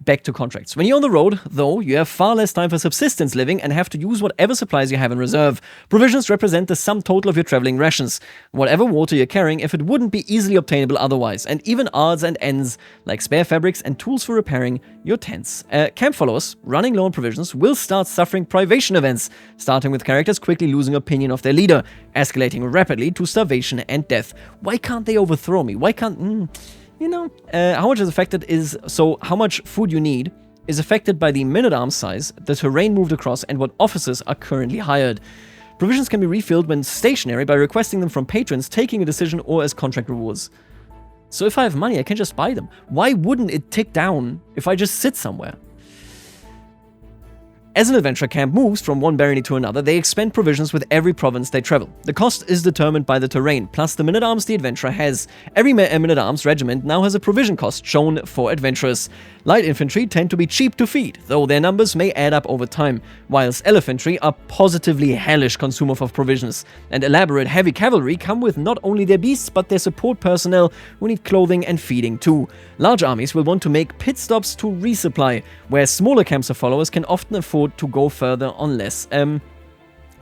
Back to contracts. When you're on the road, though, you have far less time for subsistence living and have to use whatever supplies you have in reserve. Provisions represent the sum total of your traveling rations, whatever water you're carrying if it wouldn't be easily obtainable otherwise, and even odds and ends like spare fabrics and tools for repairing your tents. Camp followers, running low on provisions, will start suffering privation events, starting with characters quickly losing opinion of their leader, escalating rapidly to starvation and death. Why can't they overthrow me? Why can't... You know, how much is affected is, so how much food you need is affected by the men-at-arms size, the terrain moved across, and what officers are currently hired. Provisions can be refilled when stationary by requesting them from patrons, taking a decision, or as contract rewards. So if I have money, I can just buy them. Why wouldn't it tick down if I just sit somewhere? As an adventure camp moves from one barony to another, they expend provisions with every province they travel. The cost is determined by the terrain, plus the men-at-arms the adventurer has. Every men-at-arms regiment now has a provision cost shown for adventurers. Light infantry tend to be cheap to feed, though their numbers may add up over time, whilst elephantry are positively hellish consumer of provisions, and elaborate heavy cavalry come with not only their beasts but their support personnel who need clothing and feeding too. Large armies will want to make pit stops to resupply, where smaller camps of followers can often afford to go further on less.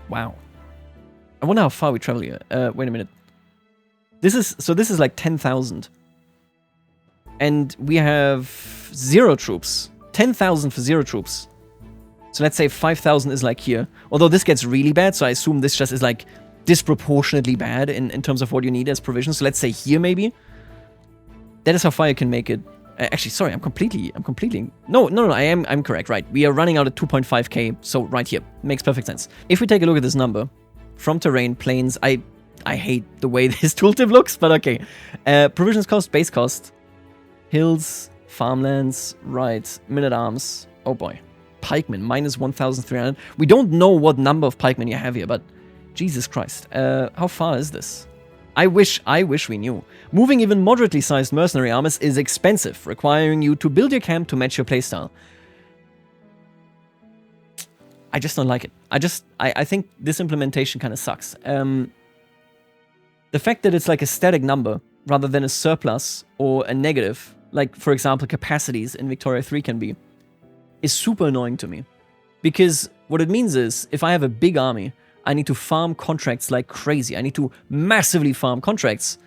Wow. I wonder how far we travel here. Wait a minute. This is like 10,000. And we have 0 troops. 10,000 for 0 troops. So let's say 5,000 is like here. Although this gets really bad, so I assume this just is like disproportionately bad in terms of what you need as provisions. So let's say here maybe. That is how far you can make it. Actually, sorry, I'm completely... No, I'm correct, right. We are running out at 2.5k, so right here. Makes perfect sense. If we take a look at this number, from terrain, plains, I hate the way this tooltip looks, but okay. Provisions cost, base cost, hills, farmlands, right, men-at-arms, oh boy. Pikemen, minus 1,300. We don't know what number of pikemen you have here, but Jesus Christ. How far is this? I wish we knew. Moving even moderately sized mercenary armies is expensive, requiring you to build your camp to match your playstyle. I just don't like it. I think this implementation kind of sucks. The fact that it's like a static number rather than a surplus or a negative, like for example capacities in Victoria 3 can be, is super annoying to me. Because what it means is, if I have a big army, I need to farm contracts like crazy. I need to massively farm contracts.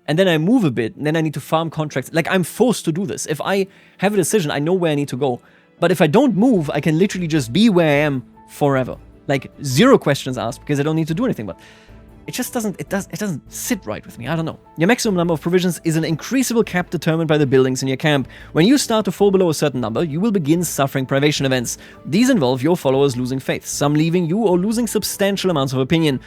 And then I move a bit, and then I need to farm contracts. Like, I'm forced to do this. If I have a decision, I know where I need to go. But if I don't move, I can literally just be where I am forever. Like, 0 questions asked, because I don't need to do anything. But it just doesn't sit right with me. I don't know. Your maximum number of provisions is an increasable cap determined by the buildings in your camp. When you start to fall below a certain number, you will begin suffering privation events. These involve your followers losing faith, some leaving you or losing substantial amounts of opinion.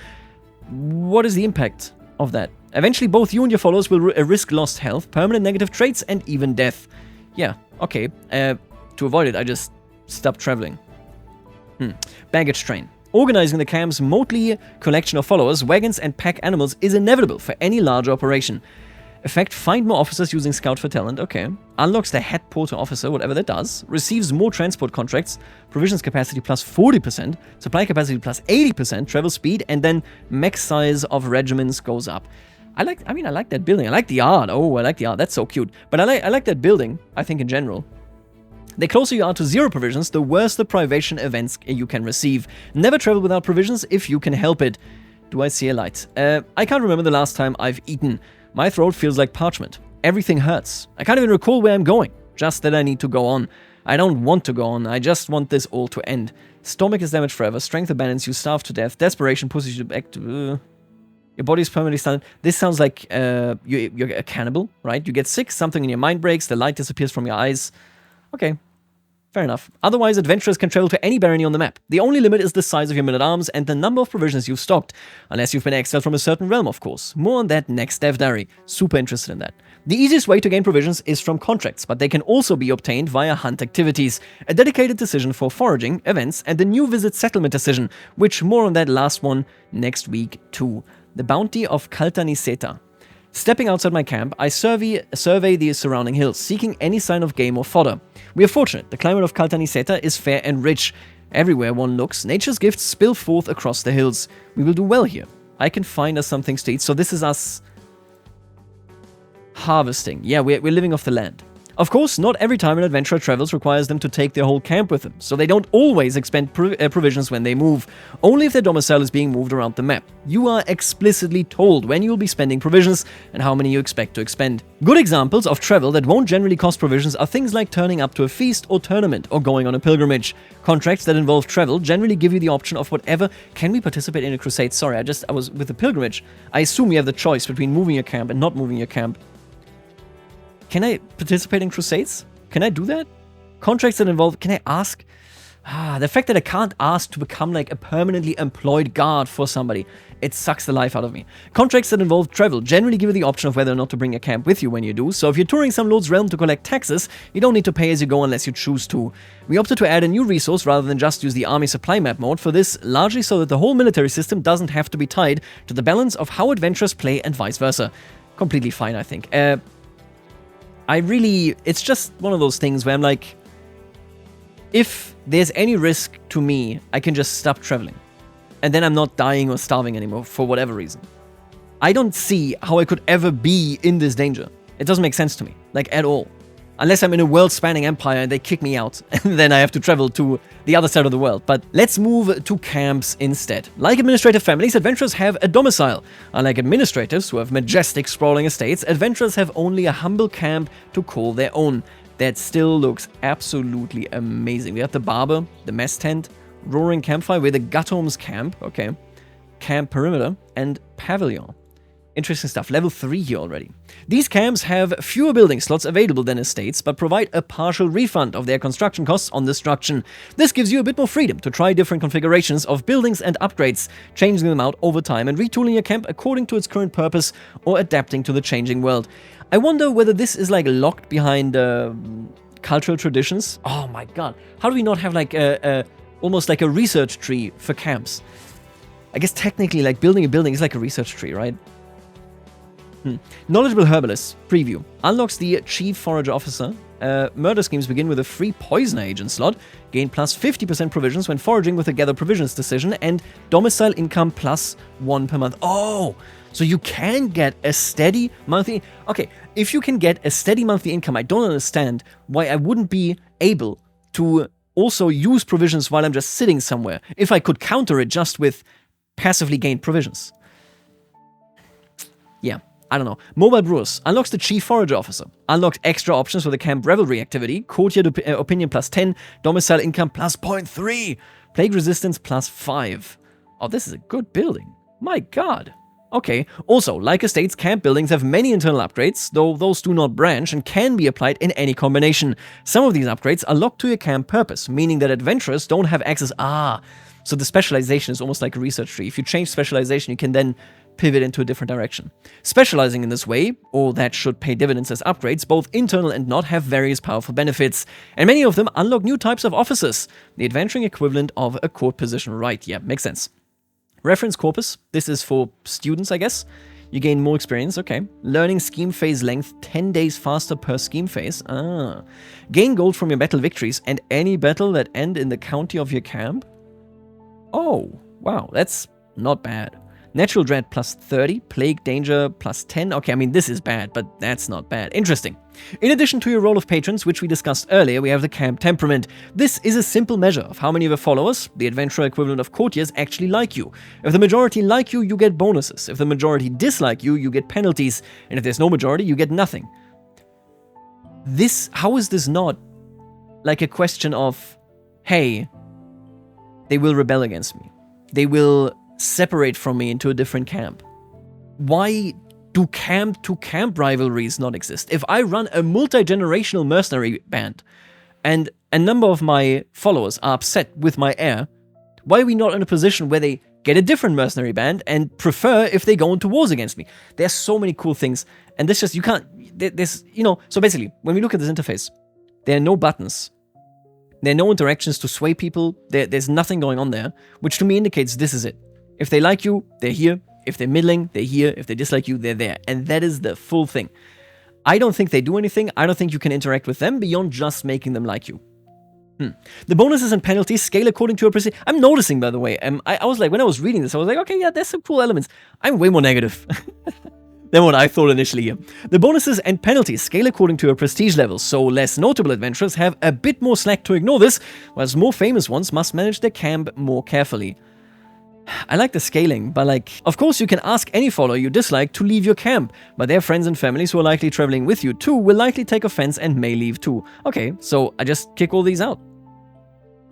What is the impact of that? Eventually, both you and your followers will risk lost health, permanent negative traits, and even death. Yeah, okay. To avoid it, I just stopped traveling. Baggage train. Organizing the camp's motley collection of followers, wagons, and pack animals is inevitable for any larger operation. Effect, find more officers using Scout for talent, okay. Unlocks the head porter officer, whatever that does. Receives more transport contracts, provisions capacity plus 40%, supply capacity plus 80%, travel speed, and then max size of regiments goes up. I like that building. I like the art. Oh, I like the art. That's so cute. But I like that building, I think, in general. The closer you are to 0 provisions, the worse the privation events you can receive. Never travel without provisions if you can help it. Do I see a light? I can't remember the last time I've eaten. My throat feels like parchment. Everything hurts. I can't even recall where I'm going. Just that I need to go on. I don't want to go on. I just want this all to end. Stomach is damaged forever. Strength abandons you. Starve to death. Desperation pushes you back to... Your body is permanently stunned. This sounds like you're a cannibal, right? You get sick, something in your mind breaks, the light disappears from your eyes. Okay. Fair enough. Otherwise, adventurers can travel to any barony on the map. The only limit is the size of your men-at-arms and the number of provisions you've stocked. Unless you've been exiled from a certain realm, of course. More on that next Dev Diary. Super interested in that. The easiest way to gain provisions is from contracts, but they can also be obtained via hunt activities. A dedicated decision for foraging, events, and the new visit settlement decision, which more on that last one next week too. The bounty of Kaltaniseta. Stepping outside my camp, I survey the surrounding hills, seeking any sign of game or fodder. We are fortunate. The climate of Kaltaniseta is fair and rich. Everywhere one looks, nature's gifts spill forth across the hills. We will do well here. I can find us some things to eat. So this is us harvesting. Yeah, we're living off the land. Of course, not every time an adventurer travels requires them to take their whole camp with them, so they don't always expend provisions when they move, only if their domicile is being moved around the map. You are explicitly told when you'll be spending provisions and how many you expect to expend. Good examples of travel that won't generally cost provisions are things like turning up to a feast or tournament or going on a pilgrimage. Contracts that involve travel generally give you the option of whatever. Can we participate in a crusade? Sorry, I was with the pilgrimage. I assume you have the choice between moving your camp and not moving your camp. Can I participate in crusades? Can I do that? Contracts that involve... Can I ask? The fact that I can't ask to become like a permanently employed guard for somebody, it sucks the life out of me. Contracts that involve travel generally give you the option of whether or not to bring a camp with you when you do, so if you're touring some lord's realm to collect taxes, you don't need to pay as you go unless you choose to. We opted to add a new resource rather than just use the army supply map mode for this, largely so that the whole military system doesn't have to be tied to the balance of how adventurers play and vice versa. Completely fine, I think. It's just one of those things where I'm like, if there's any risk to me, I can just stop traveling. And then I'm not dying or starving anymore for whatever reason. I don't see how I could ever be in this danger. It doesn't make sense to me, like at all. Unless I'm in a world-spanning empire and they kick me out, and then I have to travel to the other side of the world. But let's move to camps instead. Like administrative families, adventurers have a domicile. Unlike administrators, who have majestic, sprawling estates, adventurers have only a humble camp to call their own. That still looks absolutely amazing. We have the barber, the mess tent, roaring campfire, with the Gutholm's camp, okay, camp perimeter, and pavilion. Interesting stuff. Level 3 here already. These camps have fewer building slots available than estates, but provide a partial refund of their construction costs on destruction. This gives you a bit more freedom to try different configurations of buildings and upgrades, changing them out over time and retooling your camp according to its current purpose or adapting to the changing world. I wonder whether this is like locked behind cultural traditions. Oh my god. How do we not have like almost like a research tree for camps? I guess technically like building a building is like a research tree, right? Knowledgeable Herbalist preview unlocks the Chief Forager Officer. Murder schemes begin with a free Poisoner Agent slot, gain plus 50% provisions when foraging with a Gather Provisions decision, and domicile income plus 1 per month. Oh, so you can get a steady monthly... Okay, if you can get a steady monthly income, I don't understand why I wouldn't be able to also use provisions while I'm just sitting somewhere, if I could counter it just with passively gained provisions. Yeah. I don't know. Mobile Brewers unlocks the Chief Forager Officer. Unlocks extra options for the Camp Revelry activity. Courtier Opinion plus 10. Domicile Income plus 0.3. Plague Resistance plus 5. Oh, this is a good building. My god. Okay. Also, like estates, camp buildings have many internal upgrades, though those do not branch and can be applied in any combination. Some of these upgrades are locked to your camp purpose, meaning that adventurers don't have access... So the specialization is almost like a research tree. If you change specialization, you can then pivot into a different direction. Specializing in this way, or that should pay dividends as upgrades, both internal and not, have various powerful benefits, and many of them unlock new types of officers, the adventuring equivalent of a court position. Right, yeah, makes sense. Reference Corpus, this is for students, I guess. You gain more experience, okay. Learning scheme phase length 10 days faster per scheme phase. Gain gold from your battle victories and any battle that end in the county of your camp. Oh, wow, that's not bad. Natural Dread plus 30, Plague Danger plus 10. Okay, I mean, this is bad, but that's not bad. Interesting. In addition to your role of patrons, which we discussed earlier, we have the Camp Temperament. This is a simple measure of how many of your followers, the adventurer equivalent of courtiers, actually like you. If the majority like you, you get bonuses. If the majority dislike you, you get penalties. And if there's no majority, you get nothing. How is this not like a question of, hey, they will rebel against me. They will separate from me into a different camp. Why do camp-to-camp rivalries not exist? If I run a multi-generational mercenary band and a number of my followers are upset with my heir, why are we not in a position where they get a different mercenary band and prefer if they go into wars against me? There's so many cool things, and this just, you can't, there's, so basically, when we look at this interface, there are no buttons. There are no interactions to sway people. There's nothing going on there, which to me indicates this is it. If they like you, they're here. If they're middling, they're here. If they dislike you, they're there. And that is the full thing. I don't think they do anything. I don't think you can interact with them beyond just making them like you. The bonuses and penalties scale according to your precision. I'm noticing, by the way, I was like, when I was reading this, I was like, okay, yeah, there's some cool elements. I'm way more negative. than what I thought initially here. The bonuses and penalties scale according to your prestige level, so less notable adventurers have a bit more slack to ignore this, whereas more famous ones must manage their camp more carefully. I like the scaling, but like, of course you can ask any follower you dislike to leave your camp, but their friends and families who are likely traveling with you too will likely take offense and may leave too. Okay, so I just kick all these out.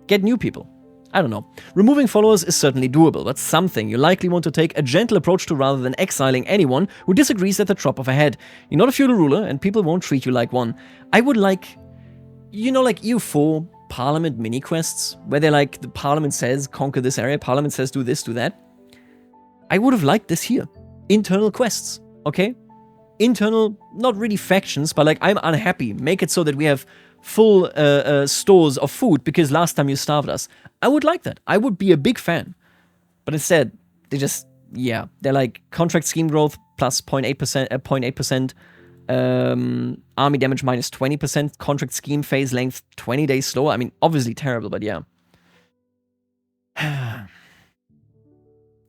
Get new people. I don't know. Removing followers is certainly doable, but something you likely want to take a gentle approach to rather than exiling anyone who disagrees at the drop of a head. You're not a feudal ruler, and people won't treat you like one. I would like, you know, like EU4 Parliament mini-quests, where they're like, the Parliament says, conquer this area, Parliament says, do this, do that. I would have liked this here. Internal quests, okay? Internal, not really factions, but like, I'm unhappy. Make it so that we have full stores of food because last time you starved us. I would like that. I would be a big fan. But instead, they just, yeah, they're like contract scheme growth plus 0.8%, army damage minus 20%, contract scheme phase length 20 days slower. I mean, obviously terrible, but yeah.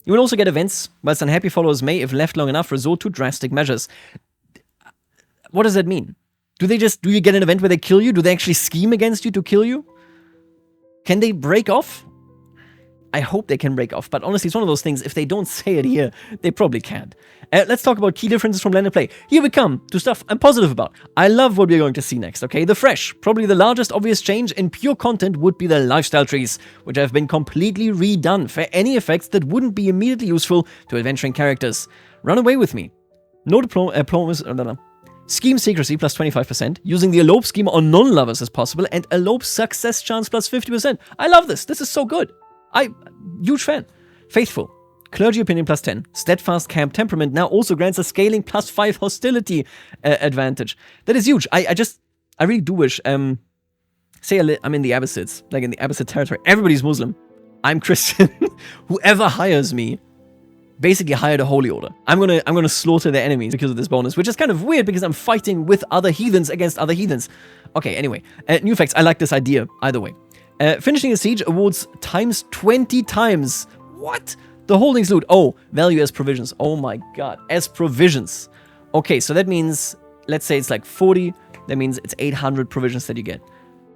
You will also get events, whilst unhappy followers may, if left long enough, resort to drastic measures. What does that mean? Do you get an event where they kill you? Do they actually scheme against you to kill you? Can they break off? I hope they can break off, but honestly, it's one of those things, if they don't say it here, they probably can't. Let's talk about key differences from Land and Play. Here we come to stuff I'm positive about. I love what we're going to see next, okay? The fresh. Probably the largest obvious change in pure content would be the lifestyle trees, which have been completely redone for any effects that wouldn't be immediately useful to adventuring characters. Run away with me. No diplomas, scheme secrecy plus 25%, using the elope scheme on non-lovers as possible, and elope success chance plus 50%. I love this. This is so good. Huge fan. Faithful. Clergy opinion plus 10. Steadfast camp temperament now also grants a scaling plus 5 hostility advantage. That is huge. I really do wish, say I'm in the Abbasids, like in the Abbasid territory. Everybody's Muslim. I'm Christian. Whoever hires me basically hired a holy order. I'm gonna slaughter their enemies because of this bonus, which is kind of weird because I'm fighting with other heathens against other heathens. Okay, anyway. New facts. I like this idea either way. Finishing a siege awards times 20 times. What? The holdings loot. Oh, value as provisions. Oh my god. As provisions. Okay, so that means, let's say it's like 40. That means it's 800 provisions that you get.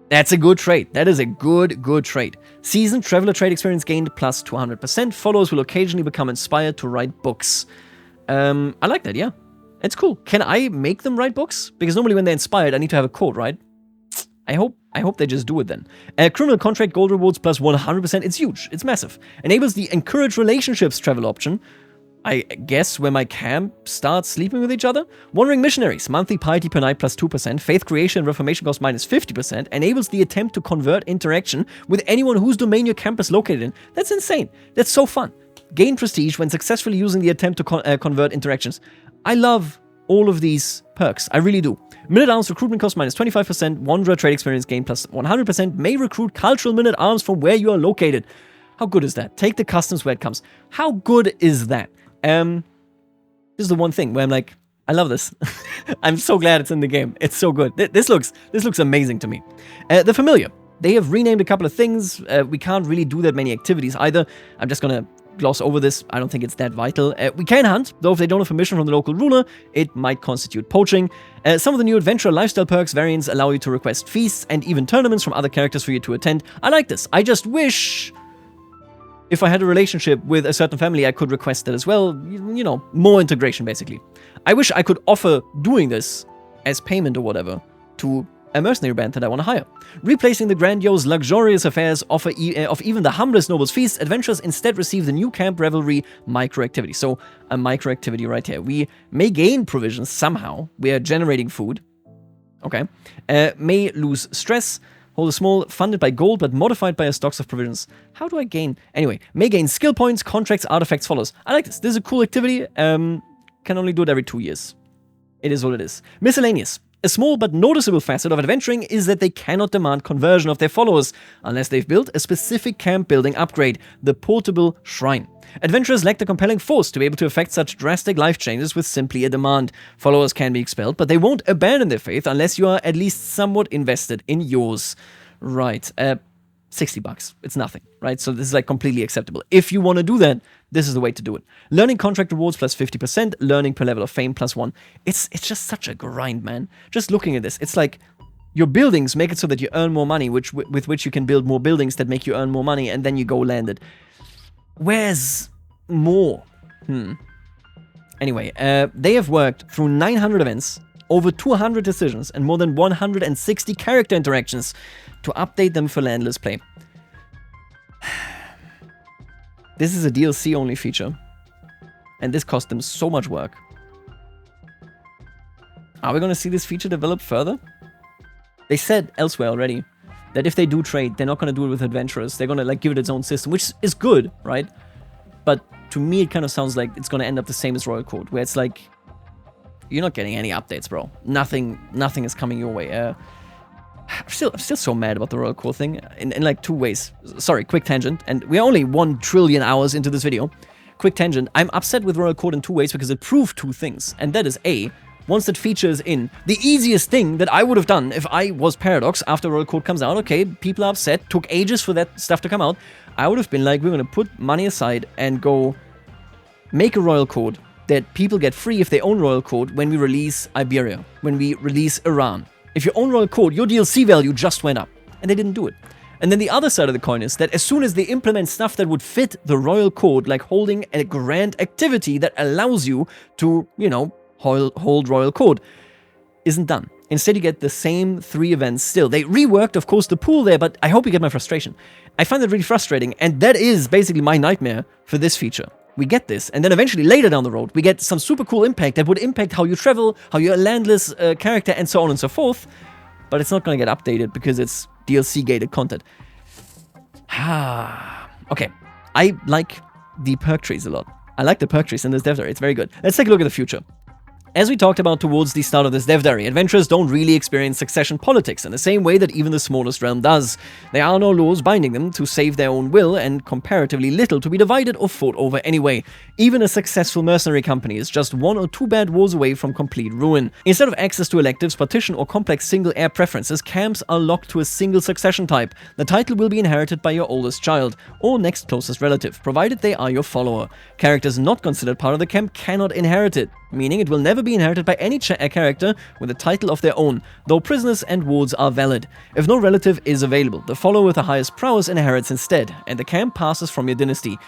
That's a good trait. That is a good trait. Seasoned traveler trait experience gained plus 200%. Followers will occasionally become inspired to write books. I like that, yeah. It's cool. Can I make them write books? Because normally when they're inspired, I need to have a code, right? I hope they just do it then. Criminal contract gold rewards plus 100%. It's huge. It's massive. Enables the encourage relationships travel option. I guess when my camp starts sleeping with each other. Wandering missionaries. Monthly piety per night plus 2%. Faith creation and reformation cost minus 50%. Enables the attempt to convert interaction with anyone whose domain your camp is located in. That's insane. That's so fun. Gain prestige when successfully using the attempt to convert interactions. I love all of these perks. I really do. Minute-Arms recruitment cost minus 25%. Wanderer trade experience gain plus 100%. May recruit cultural minute-arms from where you are located. How good is that? Take the customs where it comes. How good is that? This is the one thing where I'm like, I love this. I'm so glad it's in the game. It's so good. This looks amazing to me. The Familiar. They have renamed a couple of things. We can't really do that many activities either. I'm just gonna gloss over this. I don't think it's that vital. We can hunt, though if they don't have permission from the local ruler, it might constitute poaching. Some of the new adventurer lifestyle perks variants allow you to request feasts and even tournaments from other characters for you to attend. I like this. I just wish if I had a relationship with a certain family, I could request that as well. You know, more integration, basically. I wish I could offer doing this as payment or whatever to a mercenary band that I want to hire. Replacing the grandiose, luxurious affairs of even the humblest nobles' feasts, adventurers instead receive the new camp revelry micro-activity. So, a micro-activity right here. We may gain provisions somehow. We are generating food. Okay. May lose stress. Hold a small, funded by gold, but modified by a stocks of provisions. How do I gain? Anyway, may gain skill points, contracts, artifacts, follows. I like this. This is a cool activity. Can only do it every 2 years. It is what it is. Miscellaneous. A small but noticeable facet of adventuring is that they cannot demand conversion of their followers unless they've built a specific camp building upgrade, the portable shrine. Adventurers lack the compelling force to be able to effect such drastic life changes with simply a demand. Followers can be expelled, but they won't abandon their faith unless you are at least somewhat invested in yours. Right. $60. It's nothing, right? So this is like completely acceptable. If you want to do that, this is the way to do it. Learning contract rewards plus 50%, learning per level of fame plus 1. It's just such a grind, man. Just looking at this, it's like your buildings make it so that you earn more money, with which you can build more buildings that make you earn more money, and then you go land it. Where's more? Anyway, they have worked through 900 events, over 200 decisions, and more than 160 character interactions to update them for Landless play. This is a DLC-only feature, and this cost them so much work. Are we going to see this feature develop further? They said elsewhere already that if they do trade, they're not going to do it with adventurers. They're going to like give it its own system, which is good, right? But to me, it kind of sounds like it's going to end up the same as Royal Court, where it's like, you're not getting any updates, bro. Nothing is coming your way. I'm still so mad about the Royal Court thing in like two ways. Sorry, quick tangent. And we're only 1 trillion hours into this video. Quick tangent. I'm upset with Royal Court in two ways because it proved two things. And that is A, once that feature is in, the easiest thing that I would have done if I was Paradox after Royal Court comes out, okay, people are upset, took ages for that stuff to come out, I would have been like, we're going to put money aside and go make a Royal Court that people get free if they own Royal Court when we release Iberia, when we release Iran. If you own Royal Court, your DLC value just went up, and they didn't do it. And then the other side of the coin is that as soon as they implement stuff that would fit the Royal Court, like holding a grand activity that allows you to, you know, hold Royal Court, isn't done. Instead, you get the same 3 events still. They reworked, of course, the pool there, but I hope you get my frustration. I find that really frustrating, and that is basically my nightmare for this feature. We get this, and then eventually later down the road, we get some super cool impact that would impact how you travel, how you're a landless character, and so on and so forth, but it's not going to get updated because it's DLC-gated content. Okay, I like the perk trees a lot. I like the perk trees in this dev diary, it's very good. Let's take a look at the future. As we talked about towards the start of this dev diary, adventurers don't really experience succession politics in the same way that even the smallest realm does. There are no laws binding them to save their own will, and comparatively little to be divided or fought over anyway. Even a successful mercenary company is just 1 or 2 bad wars away from complete ruin. Instead of access to electives, partition, or complex single heir preferences, camps are locked to a single succession type. The title will be inherited by your oldest child, or next closest relative, provided they are your follower. Characters not considered part of the camp cannot inherit it, meaning it will never be inherited by any character with a title of their own, though prisoners and wards are valid. If no relative is available, the follower with the highest prowess inherits instead, and the camp passes from your dynasty.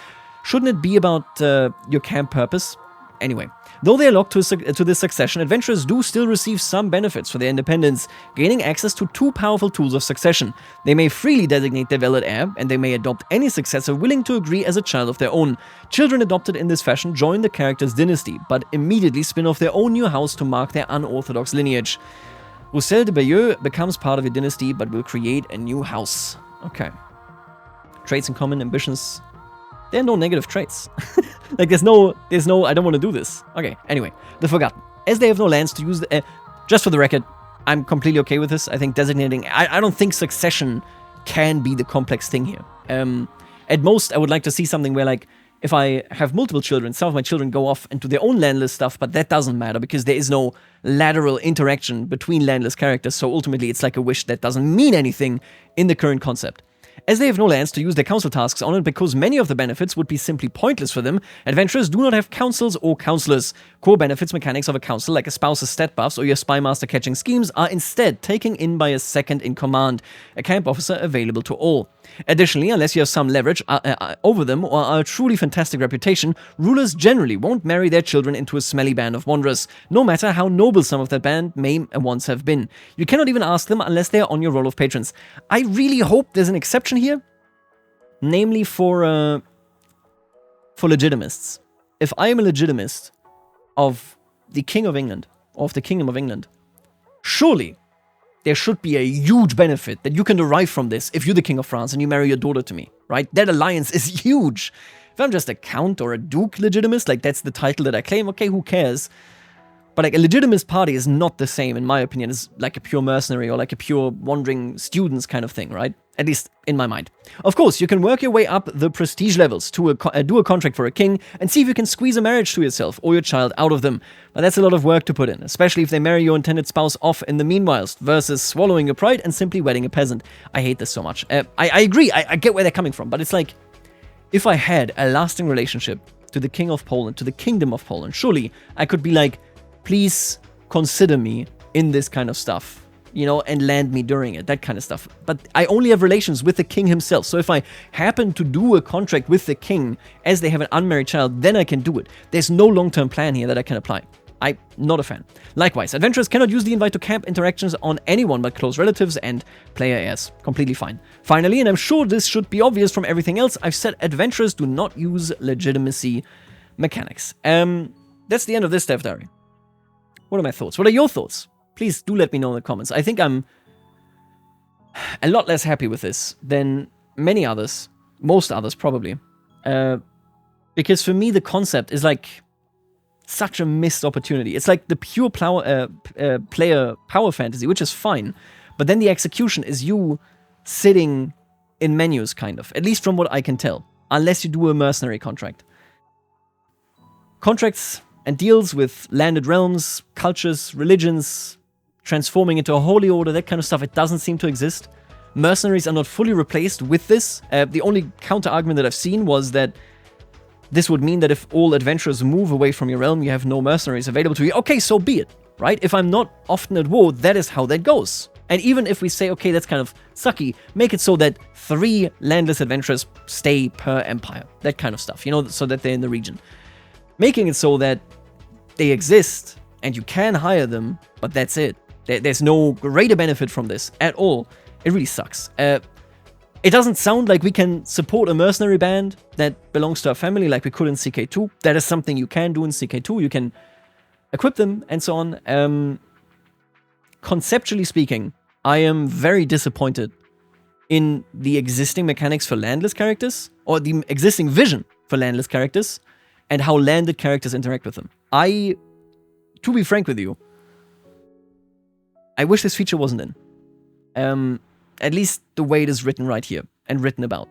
Shouldn't it be about your camp purpose? Anyway, though they are locked to this succession, adventurers do still receive some benefits for their independence, gaining access to 2 powerful tools of succession. They may freely designate their valid heir, and they may adopt any successor willing to agree as a child of their own. Children adopted in this fashion join the character's dynasty, but immediately spin off their own new house to mark their unorthodox lineage. Roussel de Bayeux becomes part of your dynasty, but will create a new house. Okay. Traits in common, ambitions. There are no negative traits. Like, there's no, I don't want to do this. Okay, anyway, the Forgotten. As they have no lands to use, just for the record, I'm completely okay with this. I think designating, I don't think succession can be the complex thing here. At most, I would like to see something where, like, if I have multiple children, some of my children go off into their own landless stuff, but that doesn't matter because there is no lateral interaction between landless characters, so ultimately it's like a wish that doesn't mean anything in the current concept. As they have no lands to use their council tasks on, and because many of the benefits would be simply pointless for them, adventurers do not have councils or councillors. Core benefits mechanics of a council, like a spouse's stat buffs or your spy master catching schemes, are instead taken in by a second in command, a camp officer available to all. Additionally, unless you have some leverage over them or are a truly fantastic reputation, rulers generally won't marry their children into a smelly band of wanderers, no matter how noble some of that band may once have been. You cannot even ask them unless they are on your roll of patrons. I really hope there's an exception here, namely for legitimists. If I am a legitimist of the King of England, or of the Kingdom of England, surely there should be a huge benefit that you can derive from this if you're the King of France and you marry your daughter to me, right? That alliance is huge. If I'm just a count or a duke legitimist, like that's the title that I claim, okay, who cares? But like a legitimist party is not the same, in my opinion, as like a pure mercenary or like a pure wandering students kind of thing, right? At least in my mind. Of course, you can work your way up the prestige levels to do a contract for a king and see if you can squeeze a marriage to yourself or your child out of them. But that's a lot of work to put in, especially if they marry your intended spouse off in the meanwhile, versus swallowing your pride and simply wedding a peasant. I hate this so much. I agree, I get where they're coming from, but it's like, if I had a lasting relationship to the King of Poland, to the Kingdom of Poland, surely I could be like, please consider me in this kind of stuff, you know, and land me during it, that kind of stuff. But I only have relations with the king himself. So if I happen to do a contract with the king as they have an unmarried child, then I can do it. There's no long-term plan here that I can apply. I'm not a fan. Likewise, adventurers cannot use the invite to camp interactions on anyone but close relatives and player heirs. Completely fine. Finally, and I'm sure this should be obvious from everything else, I've said adventurers do not use legitimacy mechanics. That's the end of this dev diary. What are my thoughts? What are your thoughts? Please do let me know in the comments. I think I'm a lot less happy with this than many others, most others probably. Because for me, the concept is like such a missed opportunity. It's like the pure player power fantasy, which is fine. But then the execution is you sitting in menus, kind of. At least from what I can tell. Unless you do a mercenary contract. Contracts and deals with landed realms, cultures, religions, transforming into a holy order, that kind of stuff, it doesn't seem to exist. Mercenaries are not fully replaced with this. The only counter-argument that I've seen was that this would mean that if all adventurers move away from your realm, you have no mercenaries available to you. Okay, so be it, right? If I'm not often at war, that is how that goes. And even if we say, okay, that's kind of sucky, make it so that 3 landless adventurers stay per empire. That kind of stuff, you know, so that they're in the region. Making it so that they exist and you can hire them, but that's it. There's no greater benefit from this at all. It really sucks. It doesn't sound like we can support a mercenary band that belongs to our family like we could in CK2. That is something you can do in CK2. You can equip them and so on. Conceptually speaking, I am very disappointed in the existing mechanics for landless characters, or the existing vision for landless characters, and how landed characters interact with them. To be frank with you, I wish this feature wasn't in. At least the way it is written right here, and written about.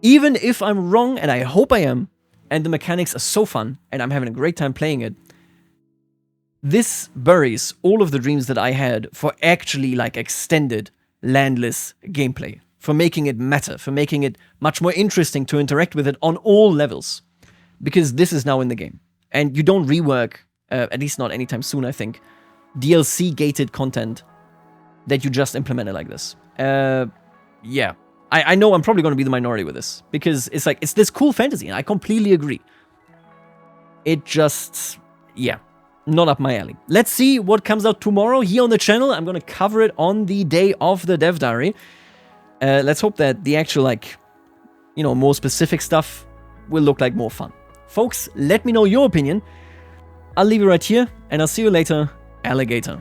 Even if I'm wrong, and I hope I am, and the mechanics are so fun, and I'm having a great time playing it, this buries all of the dreams that I had for actually, like, extended landless gameplay. For making it matter, for making it much more interesting to interact with it on all levels. Because this is now in the game. And you don't rework, at least not anytime soon, I think, DLC-gated content that you just implemented like this. Yeah. I know I'm probably going to be the minority with this. Because it's like, it's this cool fantasy, and I completely agree. It just, yeah, not up my alley. Let's see what comes out tomorrow here on the channel. I'm going to cover it on the day of the dev diary. Let's hope that the actual, like, you know, more specific stuff will look like more fun. Folks, let me know your opinion. I'll leave it right here, and I'll see you later, alligator.